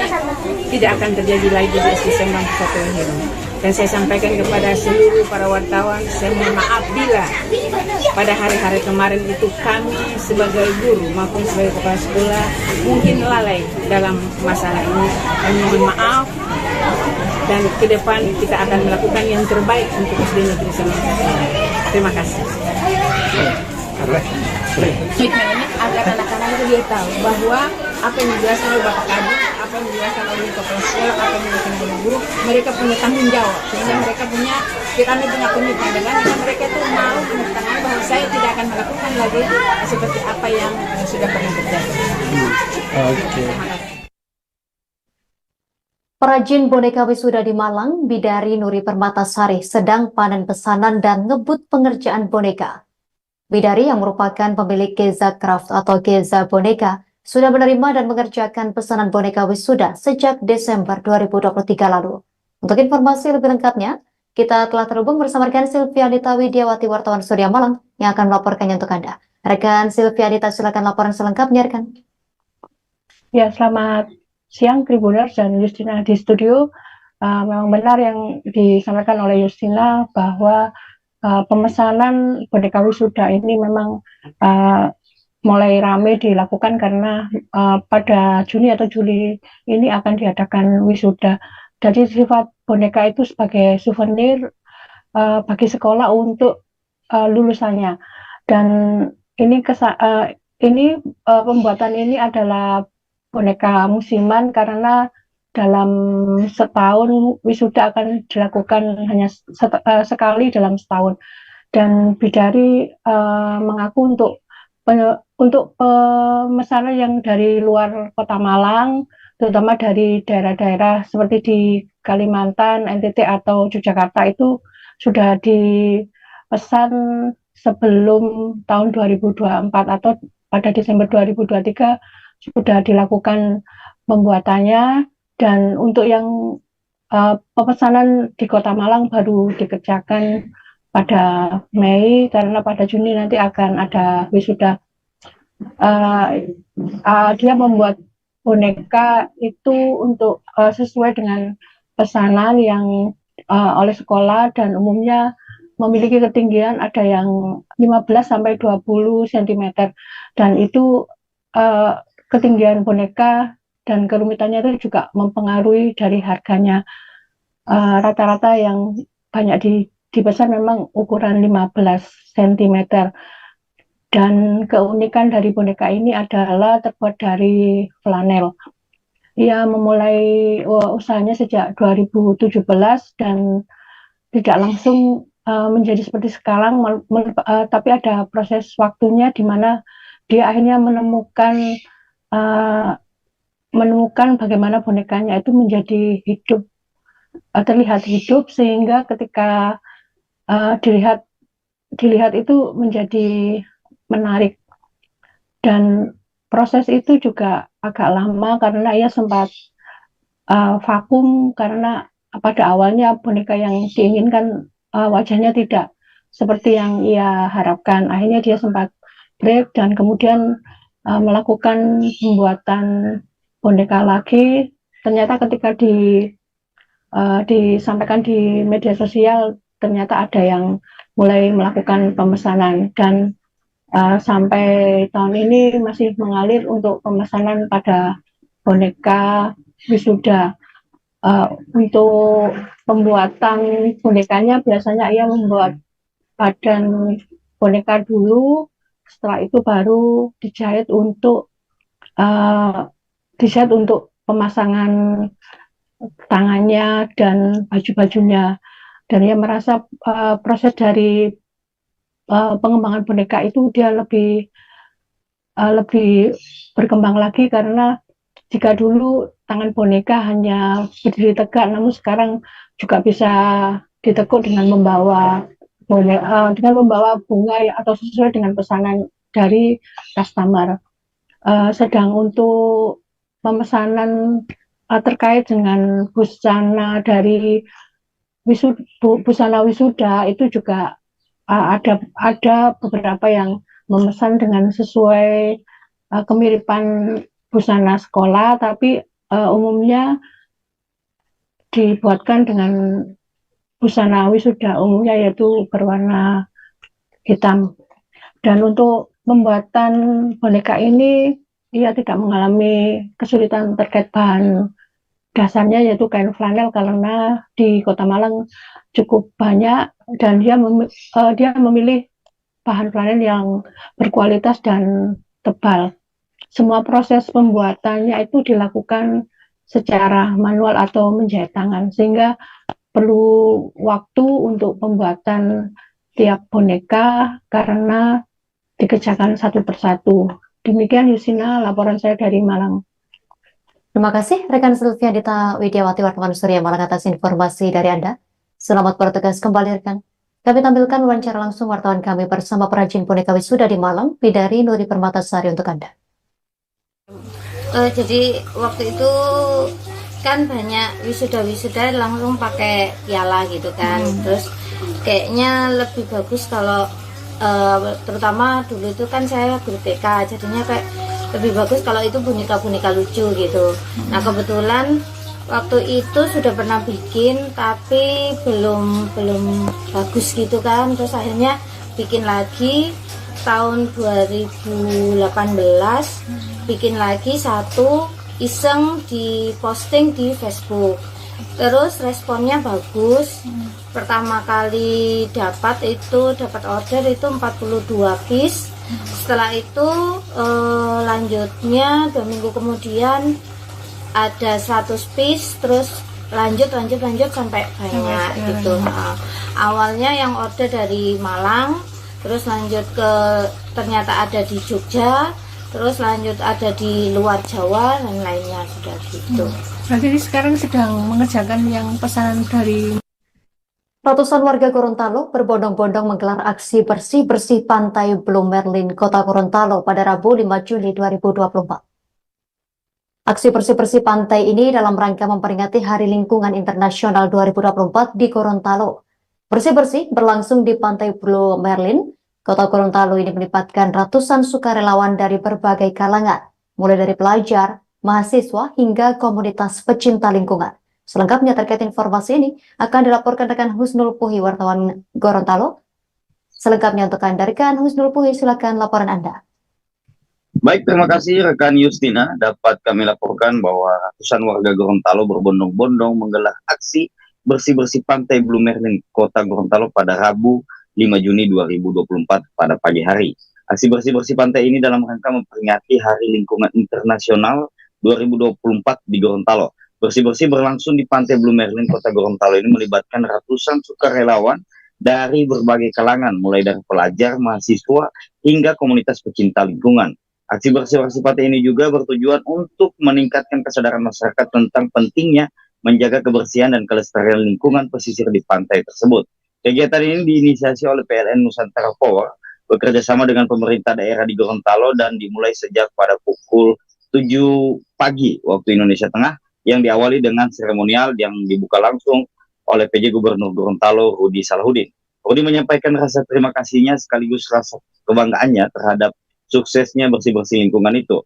tidak akan terjadi lagi di SD 91 Waiheru. Dan saya sampaikan kepada seluruh para wartawan, saya mohon maaf bila pada hari-hari kemarin itu kami sebagai guru maupun sebagai kepala sekolah mungkin lalai dalam masalah ini. Kami mohon maaf dan ke depan kita akan melakukan yang terbaik untuk SD Negeri 91. Terima kasih. Komitmen ini agar anak-anak itu dia tahu bahwa apa yang dijelaskan oleh Bapak Kadis, apa yang dijelaskan oleh kepala sekolah, apa yang dijelaskan oleh guru, mereka punya tanggung jawab, sehingga mereka punya, kami punya komitmen dengan mereka itu mau menandakan bahwa saya tidak akan melakukan lagi seperti apa yang sudah pernah terjadi. Oke. Perajin boneka wisuda di Malang, Bidari Nuri Permatasari sedang panen pesanan dan ngebut pengerjaan boneka. Bidari yang merupakan pemilik Geza Craft atau Geza Boneka sudah menerima dan mengerjakan pesanan boneka wisuda sejak Desember 2023 lalu. Untuk informasi lebih lengkapnya, kita telah terhubung bersama rekan Silvianita Widiawati, wartawan Surya Malang, yang akan melaporkannya untuk Anda. Rekan Silvianita, silakan laporan selengkapnya, rekan. Ya, selamat siang Tribuners dan Justina di studio. Memang benar yang disampaikan oleh Justina bahwa pemesanan boneka wisuda ini memang mulai ramai dilakukan karena pada Juni atau Juli ini akan diadakan wisuda. Jadi sifat boneka itu sebagai souvenir bagi sekolah untuk lulusannya. Dan ini pembuatan ini adalah boneka musiman karena dalam setahun wisuda akan dilakukan hanya sekali dalam setahun. Dan Bidari mengaku untuk pemesanan yang dari luar Kota Malang, terutama dari daerah-daerah seperti di Kalimantan, NTT atau Yogyakarta itu sudah dipesan sebelum tahun 2024 atau pada Desember 2023 sudah dilakukan pembuatannya. Dan untuk yang pemesanan di Kota Malang baru dikerjakan pada Mei karena pada Juni nanti akan ada wisuda. Dia membuat boneka itu untuk sesuai dengan pesanan yang oleh sekolah dan umumnya memiliki ketinggian ada yang 15 sampai 20 cm dan itu ketinggian boneka dan kerumitannya itu juga mempengaruhi dari harganya. Rata-rata yang banyak dipesan memang ukuran 15 cm. Dan keunikan dari boneka ini adalah terbuat dari flanel. Ia memulai usahanya sejak 2017 dan tidak langsung menjadi seperti sekarang, tapi ada proses waktunya di mana dia akhirnya menemukan bagaimana bonekanya itu menjadi hidup, terlihat hidup sehingga ketika dilihat itu menjadi menarik. Dan proses itu juga agak lama karena ia sempat vakum karena pada awalnya boneka yang diinginkan wajahnya tidak seperti yang ia harapkan. Akhirnya dia sempat break dan kemudian melakukan pembuatan boneka lagi. Ternyata ketika disampaikan di media sosial ternyata ada yang mulai melakukan pemesanan dan sampai tahun ini masih mengalir untuk pemesanan pada boneka wisuda. Untuk pembuatan bonekanya biasanya ia membuat badan boneka dulu, setelah itu baru dijahit untuk pemasangan tangannya dan baju-bajunya. Dan ia merasa proses dari pengembangan boneka itu dia lebih berkembang lagi karena Jika dulu tangan boneka hanya berdiri tegak, namun sekarang juga bisa ditekuk dengan membawa bunga atau sesuai dengan pesanan dari customer. Sedang untuk pemesanan terkait dengan busana dari busana wisuda itu juga ada beberapa yang memesan dengan sesuai kemiripan busana sekolah, tapi umumnya dibuatkan dengan busana wisuda umumnya yaitu berwarna hitam. Dan untuk pembuatan boneka ini ia tidak mengalami kesulitan terkait bahan dasarnya yaitu kain flanel, karena di Kota Malang cukup banyak dan dia memilih bahan flanel yang berkualitas dan tebal. Semua proses pembuatannya itu dilakukan secara manual atau menjahit tangan, sehingga perlu waktu untuk pembuatan tiap boneka karena dikerjakan satu persatu. Demikian Yusina, laporan saya dari Malang. Terima kasih rekan Sylvia Dita Widiawati, wartawan Surya Malang, atas informasi dari Anda. Selamat bertugas kembali rekan. Kami tampilkan wawancara langsung wartawan kami bersama perajin boneka wisuda di Malang, Bidari Nuri Permatasari untuk Anda. Jadi waktu itu kan banyak wisuda langsung pakai piala gitu kan. Terus kayaknya lebih bagus kalau terutama dulu itu kan saya guru TK, jadinya kayak lebih bagus kalau itu boneka-boneka lucu gitu. Nah kebetulan waktu itu sudah pernah bikin tapi belum bagus gitu kan. Terus akhirnya bikin lagi tahun 2018, bikin lagi satu iseng di posting di Facebook. Terus responnya bagus. Pertama kali dapat order itu 42 piece. Setelah itu lanjutnya 2 minggu kemudian ada 100 piece, terus lanjut sampai banyak gitu. Awalnya yang order dari Malang, terus lanjut ke ternyata ada di Jogja, terus lanjut ada di luar Jawa dan lainnya sudah gitu. Berarti sekarang sedang mengerjakan yang pesanan dari. Ratusan warga Gorontalo berbondong-bondong menggelar aksi bersih-bersih pantai Blue Merlin, Kota Gorontalo pada Rabu 5 Juli 2024. Aksi bersih-bersih pantai ini dalam rangka memperingati Hari Lingkungan Internasional 2024 di Gorontalo. Bersih-bersih berlangsung di pantai Blue Merlin, Kota Gorontalo ini melibatkan ratusan sukarelawan dari berbagai kalangan, mulai dari pelajar, mahasiswa, hingga komunitas pecinta lingkungan. Selengkapnya terkait informasi ini akan dilaporkan rekan Husnul Puhi, wartawan Gorontalo. Selengkapnya untuk Anda, rekan Husnul Puhi, silakan laporan Anda. Baik, terima kasih rekan Yustina. Dapat kami laporkan bahwa ratusan warga Gorontalo berbondong-bondong menggelar aksi bersih-bersih pantai Blue Merlin, Kota Gorontalo pada Rabu 5 Juni 2024 pada pagi hari. Aksi bersih-bersih pantai ini dalam rangka memperingati Hari Lingkungan Internasional 2024 di Gorontalo. Bersih-bersih berlangsung di pantai Blue Merlin, Kota Gorontalo ini melibatkan ratusan sukarelawan dari berbagai kalangan, mulai dari pelajar, mahasiswa, hingga komunitas pecinta lingkungan. Aksi bersih-bersih pantai ini juga bertujuan untuk meningkatkan kesadaran masyarakat tentang pentingnya menjaga kebersihan dan kelestarian lingkungan pesisir di pantai tersebut. Kegiatan ini diinisiasi oleh PLN Nusantara Power bekerjasama dengan pemerintah daerah di Gorontalo dan dimulai sejak pada pukul 7 pagi waktu Indonesia Tengah, yang diawali dengan seremonial yang dibuka langsung oleh PJ Gubernur Gorontalo Rudi Salahuddin. Rudi menyampaikan rasa terima kasihnya sekaligus rasa kebanggaannya terhadap suksesnya bersih-bersih lingkungan itu.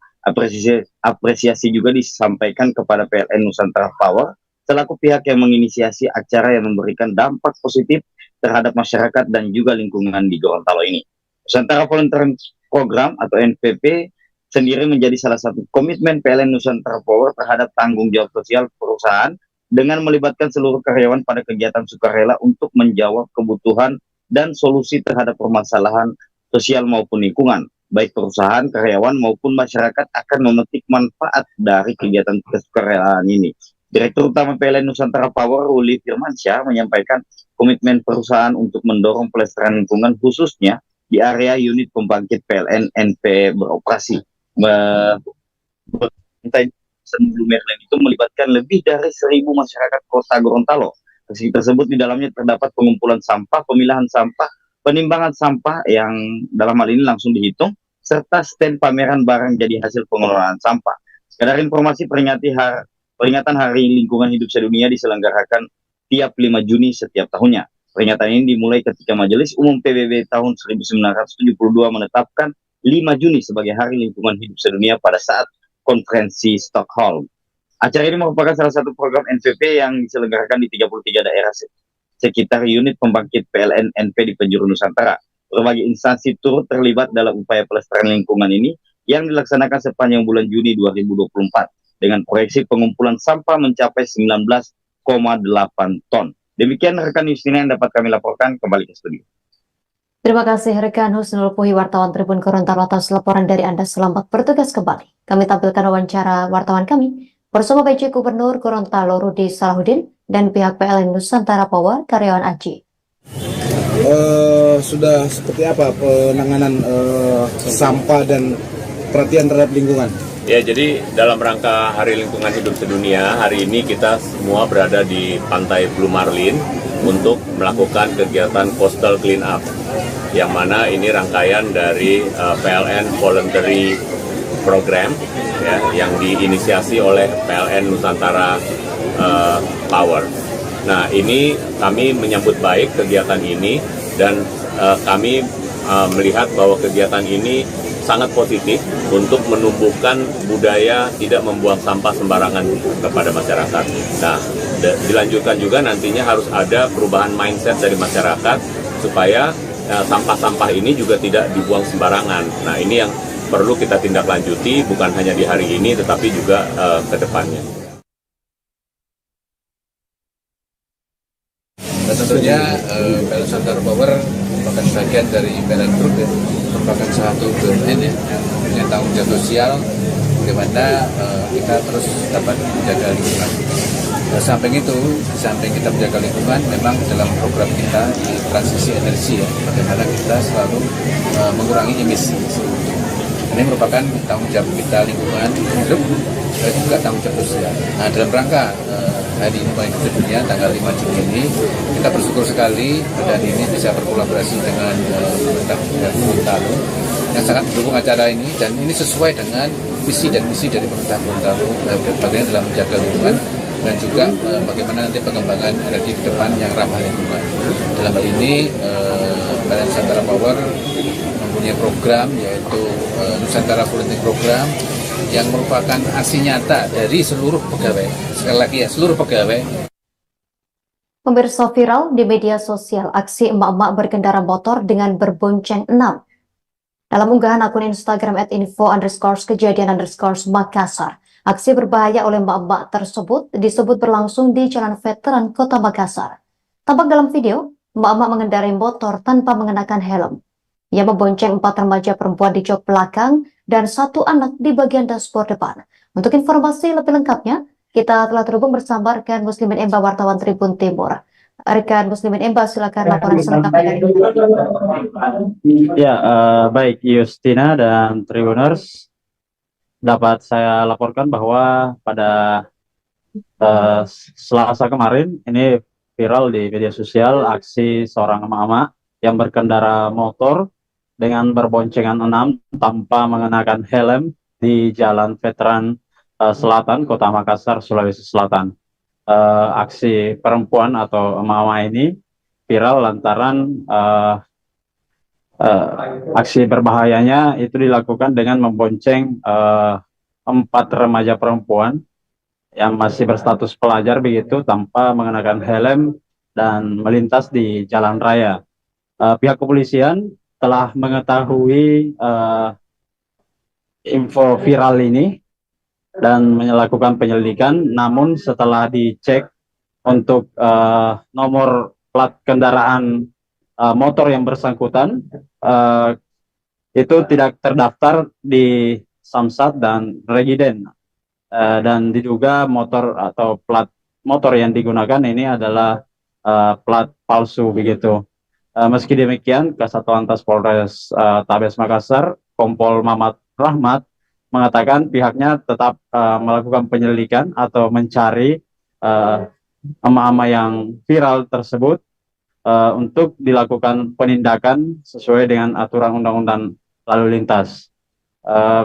Apresiasi juga disampaikan kepada PLN Nusantara Power selaku pihak yang menginisiasi acara yang memberikan dampak positif terhadap masyarakat dan juga lingkungan di Gorontalo ini. Nusantara Volunteer Program atau NPP sendiri menjadi salah satu komitmen PLN Nusantara Power terhadap tanggung jawab sosial perusahaan dengan melibatkan seluruh karyawan pada kegiatan sukarela untuk menjawab kebutuhan dan solusi terhadap permasalahan sosial maupun lingkungan. Baik perusahaan, karyawan maupun masyarakat akan memetik manfaat dari kegiatan kesukarelaan ini. Direktur Utama PLN Nusantara Power, Ruli Firmansyah, menyampaikan komitmen perusahaan untuk mendorong pelestarian lingkungan khususnya di area unit pembangkit PLN NPE beroperasi. kawasan Blue Merlin itu melibatkan lebih dari 1.000 masyarakat kota Gorontalo. Aksi tersebut di dalamnya terdapat pengumpulan sampah, pemilahan sampah, penimbangan sampah yang dalam hal ini langsung dihitung, serta stand pameran barang jadi hasil pengelolaan sampah. Sekadar informasi, peringatan Hari Lingkungan Hidup Sedunia diselenggarakan tiap 5 Juni setiap tahunnya. Peringatan ini dimulai ketika Majelis Umum PBB tahun 1972 menetapkan 5 Juni sebagai Hari Lingkungan Hidup Sedunia pada saat konferensi Stockholm. Acara ini merupakan salah satu program NVP yang diselenggarakan di 33 daerah sekitar unit pembangkit PLN NP di penjuru Nusantara. Berbagai instansi turut terlibat dalam upaya pelestarian lingkungan ini yang dilaksanakan sepanjang bulan Juni 2024 dengan proyeksi pengumpulan sampah mencapai 19,8 ton. Demikian rekan Yustina yang dapat kami laporkan, kembali ke studio. Terima kasih rekan Husnul Puhi, wartawan Tribun Gorontalo atas laporan dari Anda. Selamat bertugas kembali. Kami tampilkan wawancara wartawan kami bersama PJ Gubernur Gorontalo Rudi Salahuddin dan pihak PLN Nusantara Power karyawan AJI. Sudah seperti apa penanganan sampah dan perhatian terhadap lingkungan? Ya, jadi dalam rangka Hari Lingkungan Hidup Sedunia, hari ini kita semua berada di Pantai Blue Marlin untuk melakukan kegiatan Coastal Clean Up, yang mana ini rangkaian dari PLN Voluntary Program ya, yang diinisiasi oleh PLN Nusantara Power. Nah, ini kami menyambut baik kegiatan ini dan kami melihat bahwa kegiatan ini sangat positif untuk menumbuhkan budaya tidak membuang sampah sembarangan kepada masyarakat. Nah, dilanjutkan juga nantinya harus ada perubahan mindset dari masyarakat supaya sampah-sampah ini juga tidak dibuang sembarangan. Nah, ini yang perlu kita tindak lanjuti bukan hanya di hari ini tetapi juga ke depannya. Dan tentunya PLN Nusantara Power merupakan bagian dari PLN Group, ya, merupakan satu BUMN ya, yang punya tanggung jawab sosial, bagaimana kita terus dapat menjaga lingkungan. Samping itu, di samping kita menjaga lingkungan, memang dalam program kita di transisi energi ya, bagaimana kita selalu mengurangi emisi. Ini merupakan tanggung jawab kita lingkungan hidup, dan juga tanggung jawab sosial. Nah, dalam rangka Hari Lingkungan Hidup Sedunia tanggal 5 Juni ini, kita bersyukur sekali dan ini bisa berkolaborasi dengan pemerintah Gorontalo yang sangat mendukung acara ini, dan ini sesuai dengan visi dan misi dari pemerintah Gorontalo bagaimana dalam menjaga lingkungan dan juga bagaimana nanti pengembangan energi ke depan yang ramah lingkungan. Dalam hal ini PLN Nusantara Power mempunyai program yaitu Nusantara Volunteer Program yang merupakan aksi nyata dari seluruh pegawai. Sekali lagi ya, seluruh pegawai. Pemirsa, viral di media sosial aksi emak-emak berkendara motor dengan berbonceng 6. Dalam unggahan akun Instagram @info_kejadian_Makassar, aksi berbahaya oleh emak-emak tersebut disebut berlangsung di Jalan Veteran Kota Makassar. Tampak dalam video, emak-emak mengendarai motor tanpa mengenakan helm. Ia membonceng 4 remaja perempuan di jok belakang dan 1 anak di bagian dashboard depan. Untuk informasi lebih lengkapnya, kita telah terhubung bersama rekan Muslimin Emba, wartawan Tribun Timur. Rekan Muslimin Emba, silakan laporan selengkapnya. Ya, baik Yustina dan Tribuners, dapat saya laporkan bahwa pada Selasa kemarin ini viral di media sosial aksi seorang emak-emak yang berkendara motor dengan berboncengan 6 tanpa mengenakan helm di Jalan Veteran Selatan, Kota Makassar, Sulawesi Selatan. Aksi perempuan atau emak-emak ini viral lantaran aksi berbahayanya itu dilakukan dengan membonceng 4 remaja perempuan yang masih berstatus pelajar begitu tanpa mengenakan helm dan melintas di jalan raya. Pihak kepolisian telah mengetahui info viral ini dan melakukan penyelidikan, namun setelah dicek untuk nomor plat kendaraan motor yang bersangkutan itu tidak terdaftar di Samsat dan Regiden, dan diduga motor atau plat motor yang digunakan ini adalah plat palsu begitu. Meski demikian, Kasat Lantas Polres Tabes Makassar, Kompol Mamat Rahmat, mengatakan pihaknya tetap melakukan penyelidikan atau mencari emak-emak yang viral tersebut untuk dilakukan penindakan sesuai dengan aturan undang-undang lalu lintas.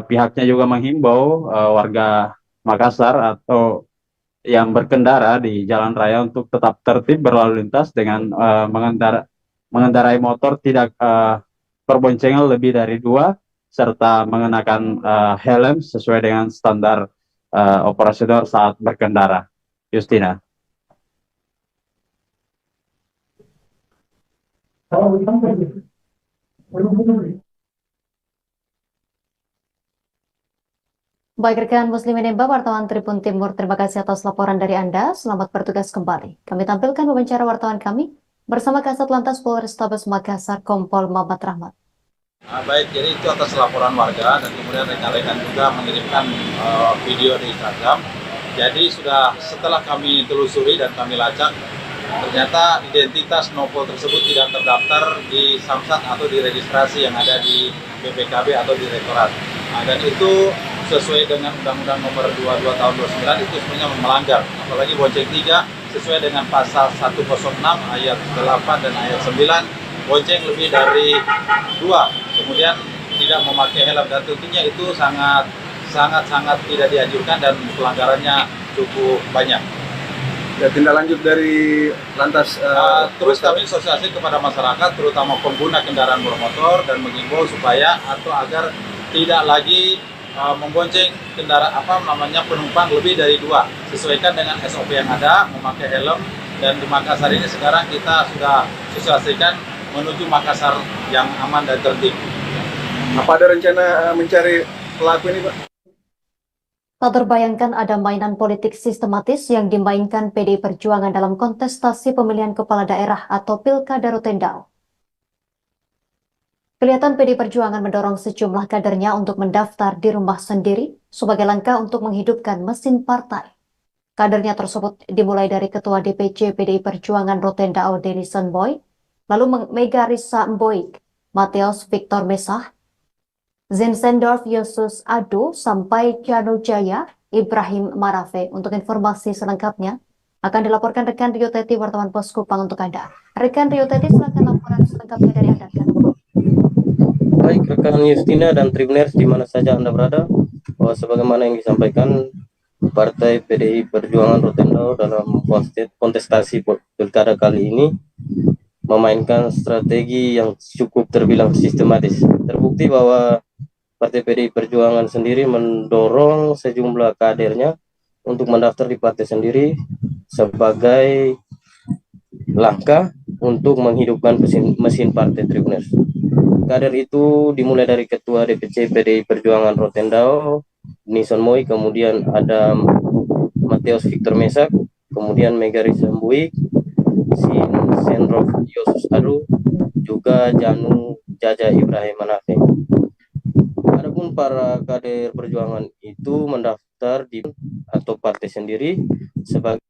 Pihaknya juga menghimbau warga Makassar atau yang berkendara di jalan raya untuk tetap tertib berlalu lintas dengan mengendarai motor tidak berboncengan lebih dari 2 serta mengenakan helm sesuai dengan standar operasional saat berkendara. Justina. Baik rekan Muslim Enemba, wartawan Tribun Timur, terima kasih atas laporan dari Anda. Selamat bertugas kembali. Kami tampilkan wawancara wartawan kami bersama Kasat Lantas Polrestabes Makassar, Kompol Mamat Rahmat. Baik, jadi itu atas laporan warga dan kemudian rekan-rekan juga mengirimkan video di Instagram. Jadi setelah kami telusuri dan kami lacak, ternyata identitas novel tersebut tidak terdaftar di Samsat atau di registrasi yang ada di BPKB atau di Rektorat. Dan itu sesuai dengan Undang-Undang Nomor 22 Tahun 29 itu sebenarnya melanggar. Apalagi bonceng 3 sesuai dengan pasal 106 ayat 8 dan ayat 9, bonceng lebih dari 2, kemudian tidak memakai helm, dan tentunya itu sangat tidak dianjurkan dan pelanggarannya cukup banyak. Ya, tindak lanjut dari lantas terus kami sosialisasi kepada masyarakat, terutama pengguna kendaraan bermotor, dan mengimbau supaya atau agar tidak lagi membonceng penumpang lebih dari 2, sesuaikan dengan SOP yang ada, memakai helm. Dan di Makassar ini sekarang kita sudah sosialisasikan menuju Makassar yang aman dan tertib. Apa ada rencana mencari pelaku ini, Pak? Tak terbayangkan ada mainan politik sistematis yang dimainkan PDI Perjuangan dalam kontestasi pemilihan kepala daerah atau Pilkada Rotendao. Kelihatan PDI Perjuangan mendorong sejumlah kadernya untuk mendaftar di rumah sendiri sebagai langkah untuk menghidupkan mesin partai. Kadernya tersebut dimulai dari Ketua DPC PDI Perjuangan Rotendao Denison Boy, lalu Mega Risa Mboik, Mateus Victor Mesah, Zinzendorf Yosus Ado, sampai Janu Jaya Ibrahim Marafe. Untuk informasi selengkapnya akan dilaporkan rekan Rio Teti, wartawan Pos Kupang untuk Anda. Rekan Rio Teti, silakan laporan selengkapnya dari Anda. Baik rekan Justina dan Tribuners di mana saja Anda berada, bahwa sebagaimana yang disampaikan Partai PDI Perjuangan Rotendao dalam kontestasi pilkada kali ini memainkan strategi yang cukup terbilang sistematis. Terbukti bahwa Partai PDI Perjuangan sendiri mendorong sejumlah kadernya untuk mendaftar di partai sendiri sebagai langkah untuk menghidupkan mesin partai Tribuners. Kader itu dimulai dari Ketua DPC PDI Perjuangan Rotendao, Nison Moi, kemudian ada Mateus Victor Mesak, kemudian Mega Risa Mbuik, Zinzendorf Yosus Ado, juga Janu Jaja Ibrahim Manafe. Adapun para kader perjuangan itu mendaftar di atau partai sendiri sebagai